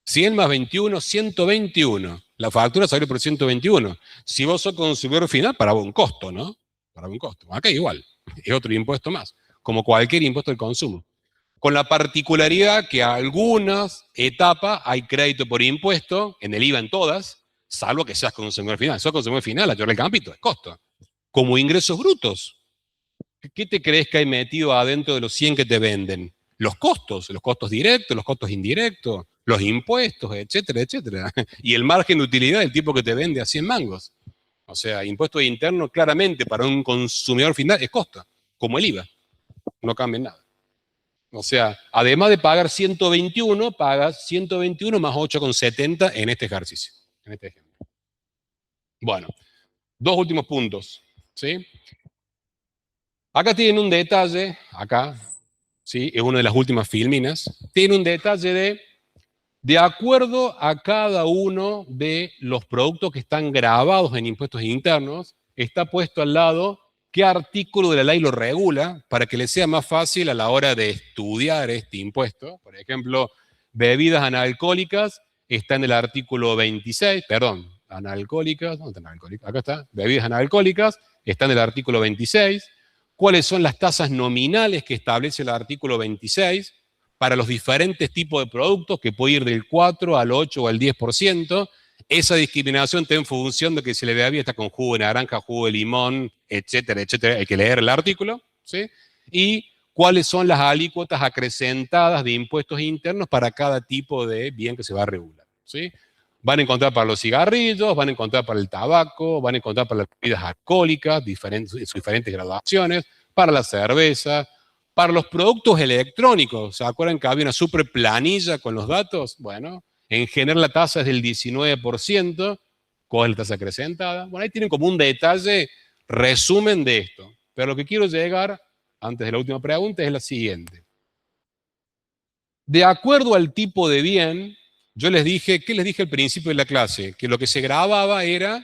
100 más 21, 121. La factura salió por 121. Si vos sos consumidor final, para un costo, ¿no? Para un costo. Acá igual, es otro impuesto más, como cualquier impuesto del consumo. Con la particularidad que a algunas etapas hay crédito por impuesto, en el IVA en todas, salvo que seas consumidor final. Si sos consumidor final, a el campito es costo. Como ingresos brutos. ¿Qué te crees que hay metido adentro de los 100 que te venden? Los costos directos, los costos indirectos, los impuestos, etcétera, etcétera. Y el margen de utilidad del tipo que te vende a 100 mangos. O sea, impuesto interno claramente para un consumidor final es costo, como el IVA. No cambia en nada. O sea, además de pagar 121, pagas 121 más 8,70 en este ejercicio, en este ejemplo. Bueno, dos últimos puntos, ¿sí? Acá tienen un detalle, acá, ¿sí? Es una de las últimas filminas. Tiene un detalle de acuerdo a cada uno de los productos que están grabados en impuestos internos, está puesto al lado qué artículo de la ley lo regula para que les sea más fácil a la hora de estudiar este impuesto. Por ejemplo, bebidas analcohólicas está en el artículo 26, perdón, analcohólicas, ¿dónde están analcohólicas? Acá está, bebidas analcohólicas, está en el artículo 26. ¿Cuáles son las tasas nominales que establece el artículo 26 para los diferentes tipos de productos, que puede ir del 4 al 8 o al 10%? Esa discriminación está en función de que si la bebida está con jugo de naranja, jugo de limón, etcétera, etcétera. Hay que leer el artículo, ¿sí? Y cuáles son las alícuotas acrecentadas de impuestos internos para cada tipo de bien que se va a regular, ¿sí? Van a encontrar para los cigarrillos, van a encontrar para el tabaco, van a encontrar para las bebidas alcohólicas, en sus diferentes graduaciones, para la cerveza, para los productos electrónicos. ¿Se acuerdan que había una super planilla con los datos? Bueno, en general la tasa es del 19%. ¿Cuál es la tasa acrecentada? Bueno, ahí tienen como un detalle, resumen de esto. Pero lo que quiero llegar, antes de la última pregunta, es la siguiente. De acuerdo al tipo de bien, yo les dije, ¿qué les dije al principio de la clase? Que lo que se grababa era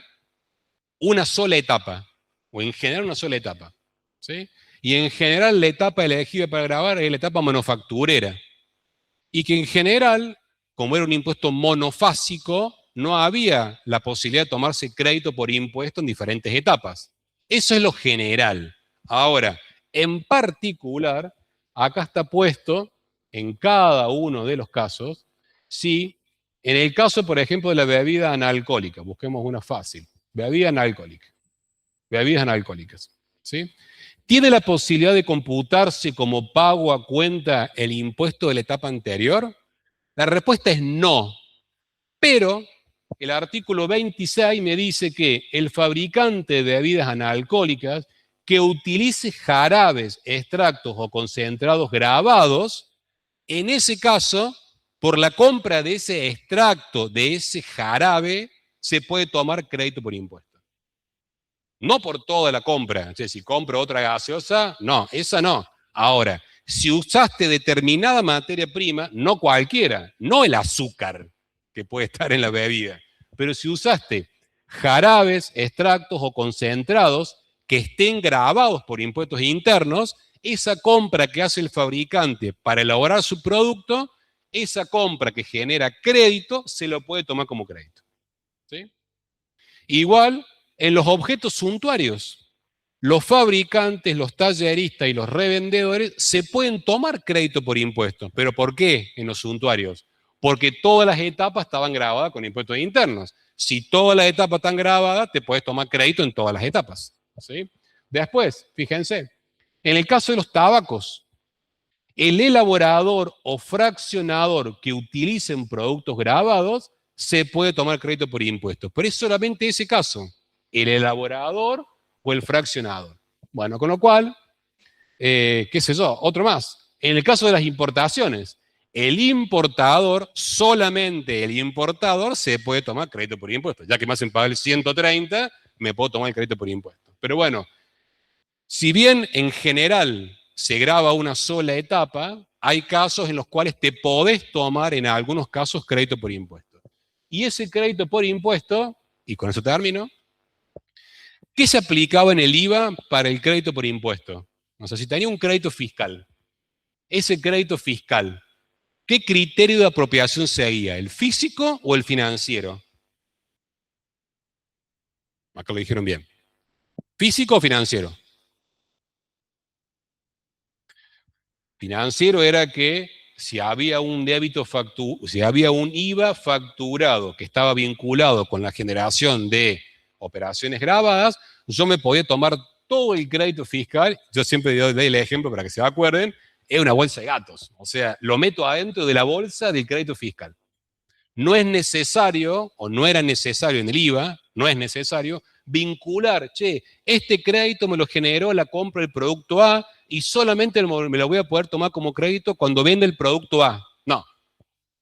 una sola etapa, o en general una sola etapa, ¿sí? Y en general la etapa elegida para grabar es la etapa manufacturera. Y que en general, como era un impuesto monofásico, no había la posibilidad de tomarse crédito por impuesto en diferentes etapas. Eso es lo general. Ahora, en particular, acá está puesto en cada uno de los casos, si en el caso, por ejemplo, de la bebida analcohólica, busquemos una fácil, bebida analcohólica, bebidas analcohólicas, ¿sí? ¿Tiene la posibilidad de computarse como pago a cuenta el impuesto de la etapa anterior? La respuesta es no, pero el artículo 26 me dice que el fabricante de bebidas analcohólicas que utilice jarabes, extractos o concentrados grabados, en ese caso, por la compra de ese extracto, de ese jarabe, se puede tomar crédito por impuesto. No por toda la compra. O sea, si compro otra gaseosa, no, esa no. Ahora, si usaste determinada materia prima, no cualquiera, no el azúcar que puede estar en la bebida, pero si usaste jarabes, extractos o concentrados que estén grabados por impuestos internos, esa compra que hace el fabricante para elaborar su producto, esa compra que genera crédito, se lo puede tomar como crédito, ¿sí? Igual, en los objetos suntuarios, los fabricantes, los talleristas y los revendedores se pueden tomar crédito por impuestos. ¿Pero por qué en los suntuarios? Porque todas las etapas estaban grabadas con impuestos internos. Si todas las etapas están grabadas, te puedes tomar crédito en todas las etapas, ¿sí? Después, fíjense, en el caso de los tabacos, el elaborador o fraccionador que utilicen productos grabados se puede tomar crédito por impuestos. Pero es solamente ese caso, el elaborador o el fraccionador. Bueno, con lo cual, qué sé yo, otro más. En el caso de las importaciones, el importador, solamente el importador se puede tomar crédito por impuestos. Ya que me hacen pagar el 130, me puedo tomar el crédito por impuestos. Pero bueno, si bien en general se graba una sola etapa, hay casos en los cuales te podés tomar en algunos casos crédito por impuesto. Y ese crédito por impuesto, y con eso termino, ¿qué se aplicaba en el IVA para el crédito por impuesto? O sea, si tenía un crédito fiscal, ese crédito fiscal, ¿qué criterio de apropiación seguía? ¿El físico o el financiero? Acá lo dijeron bien. ¿Físico o financiero? Financiero era que si había un débito si había un IVA facturado que estaba vinculado con la generación de operaciones grabadas, yo me podía tomar todo el crédito fiscal. Yo siempre doy el ejemplo para que se acuerden, es una bolsa de gatos. O sea, lo meto adentro de la bolsa del crédito fiscal. No es necesario, o no era necesario en el IVA, no es necesario vincular, che, este crédito me lo generó la compra del producto A y solamente me lo voy a poder tomar como crédito cuando vende el producto A. No.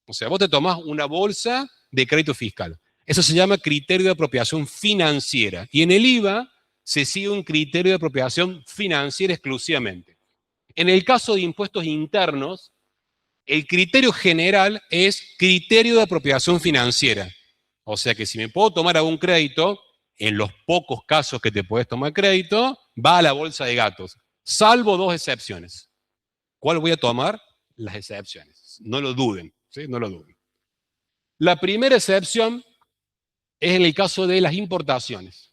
O sea, vos te tomás una bolsa de crédito fiscal. Eso se llama criterio de apropiación financiera. Y en el IVA se sigue un criterio de apropiación financiera exclusivamente. En el caso de impuestos internos, el criterio general es criterio de apropiación financiera. O sea que si me puedo tomar algún crédito, en los pocos casos que te puedes tomar crédito, va a la bolsa de gatos, salvo dos excepciones. ¿Cuál voy a tomar? Las excepciones. No lo duden, ¿sí? No lo duden. La primera excepción es en el caso de las importaciones.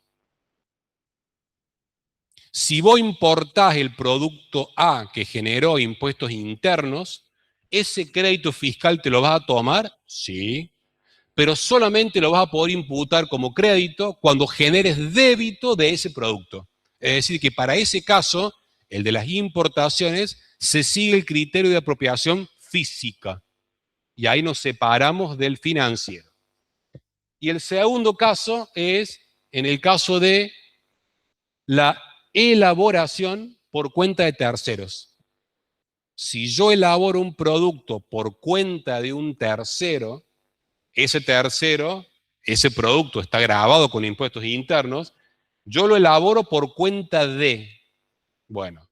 Si vos importás el producto A que generó impuestos internos, ¿ese crédito fiscal te lo vas a tomar? Sí, pero solamente lo vas a poder imputar como crédito cuando generes débito de ese producto. Es decir, que para ese caso, el de las importaciones, se sigue el criterio de apropiación física. Y ahí nos separamos del financiero. Y el segundo caso es en el caso de la elaboración por cuenta de terceros. Si yo elaboro un producto por cuenta de un tercero, ese tercero, ese producto está grabado con impuestos internos, yo lo elaboro por cuenta de, bueno,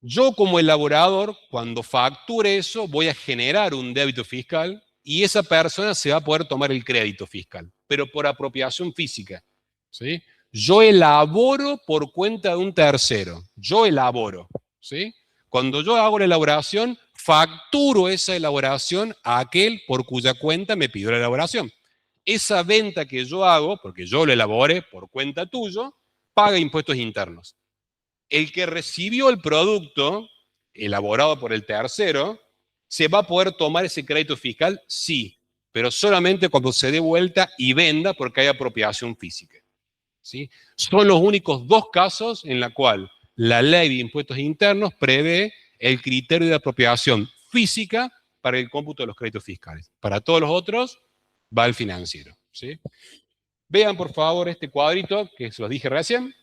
yo como elaborador, cuando facture eso, voy a generar un débito fiscal y esa persona se va a poder tomar el crédito fiscal, pero por apropiación física, ¿sí? Yo elaboro por cuenta de un tercero, yo elaboro, ¿sí? Cuando yo hago la elaboración, facturo esa elaboración a aquel por cuya cuenta me pidió la elaboración. Esa venta que yo hago, porque yo lo elaboré por cuenta tuyo, paga impuestos internos. El que recibió el producto elaborado por el tercero, ¿se va a poder tomar ese crédito fiscal? Sí, pero solamente cuando se dé vuelta y venda porque hay apropiación física. ¿Sí? Son los únicos dos casos en la cual la ley de impuestos internos prevé el criterio de apropiación física para el cómputo de los créditos fiscales. Para todos los otros va el financiero. ¿Sí? Vean por favor este cuadrito que se los dije recién.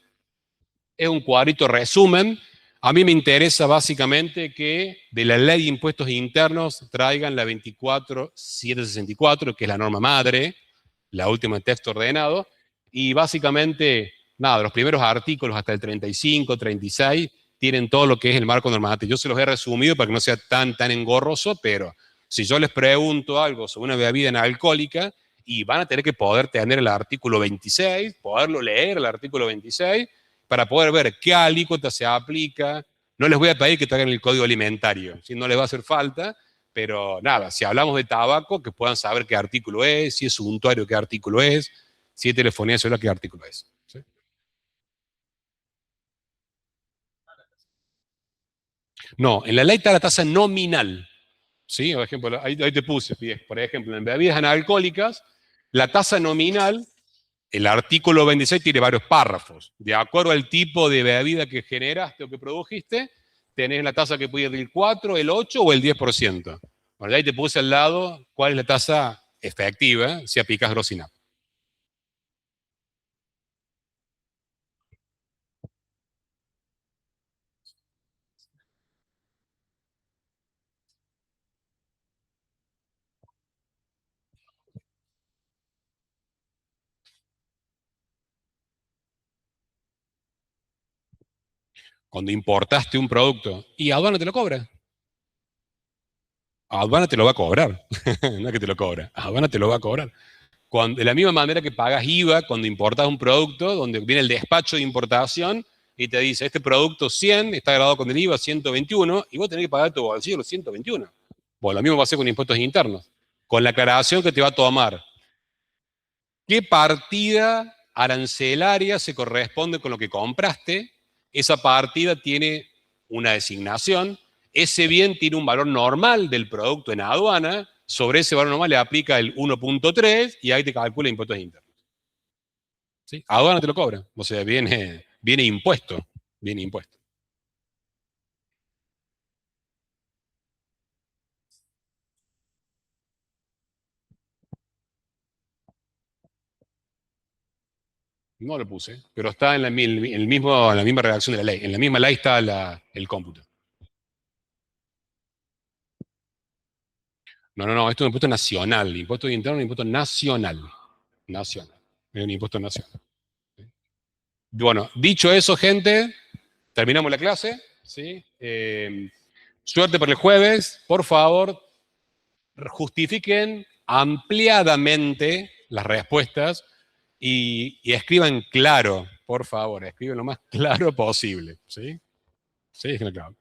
Es un cuadrito resumen. A mí me interesa básicamente que de la ley de impuestos internos traigan la 24764, que es la norma madre, la última en texto ordenado, y básicamente, nada, los primeros artículos hasta el 35, 36, tienen todo lo que es el marco normativo. Yo se los he resumido para que no sea tan engorroso, pero si yo les pregunto algo sobre una bebida analcohólica, y van a tener que poder tener el artículo 26, poderlo leer el artículo 26, para poder ver qué alícuota se aplica. No les voy a pedir que traigan el código alimentario, si no les va a hacer falta, pero nada, si hablamos de tabaco, que puedan saber qué artículo es, si es untuario, qué artículo es, si es telefonía celular, qué artículo es. ¿Sí? No, en la ley está la tasa nominal. ¿Sí? Por ejemplo, ahí te puse, por ejemplo, en bebidas analcohólicas, la tasa nominal, el artículo 26 tiene varios párrafos. De acuerdo al tipo de bebida que generaste o que produjiste, tenés la tasa que puede ir del 4, el 8 o el 10%. Bueno, ahí te puse al lado cuál es la tasa efectiva si aplicas Grosinap. Cuando importaste un producto y aduana te lo cobra. Aduana te lo va a cobrar. No es que te lo cobra. Aduana te lo va a cobrar. De la misma manera que pagas IVA cuando importas un producto, donde viene el despacho de importación y te dice, este producto 100 está grabado con el IVA 121 y vos tenés que pagar tu bolsillo los 121. Bueno, lo mismo va a ser con impuestos internos. Con la aclaración que te va a tomar qué partida arancelaria se corresponde con lo que compraste. Esa partida tiene una designación. Ese bien tiene un valor normal del producto en aduana. Sobre ese valor normal le aplica el 1.3 y ahí te calcula impuestos internos. ¿Sí? Aduana te lo cobra. O sea, viene impuesto. Viene impuesto. No lo puse, pero está en la misma redacción de la ley. En la misma ley está el cómputo. No, esto es un impuesto nacional. Impuesto interno es un impuesto nacional. Nacional. Es un impuesto nacional. Bueno, dicho eso, gente, terminamos la clase. ¿Sí? Suerte para el jueves. Por favor, justifiquen ampliadamente las respuestas y escriban claro, por favor, escriban lo más claro posible. ¿Sí? Sí, claro.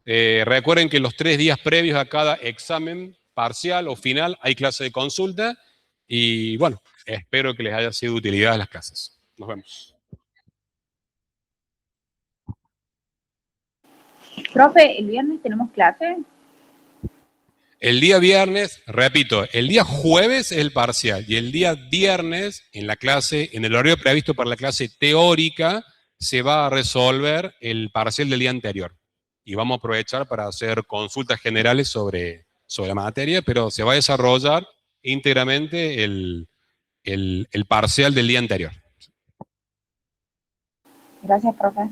Recuerden que los 3 días previos a cada examen parcial o final hay clase de consulta y bueno, Espero que les haya sido de utilidad las clases. Nos vemos. Profe, ¿el viernes tenemos clase? El día viernes, repito, el día jueves es el parcial y el día viernes en la clase, en el horario previsto para la clase teórica, se va a resolver el parcial del día anterior. Y vamos a aprovechar para hacer consultas generales sobre la materia, pero se va a desarrollar íntegramente el parcial del día anterior. Gracias, profe.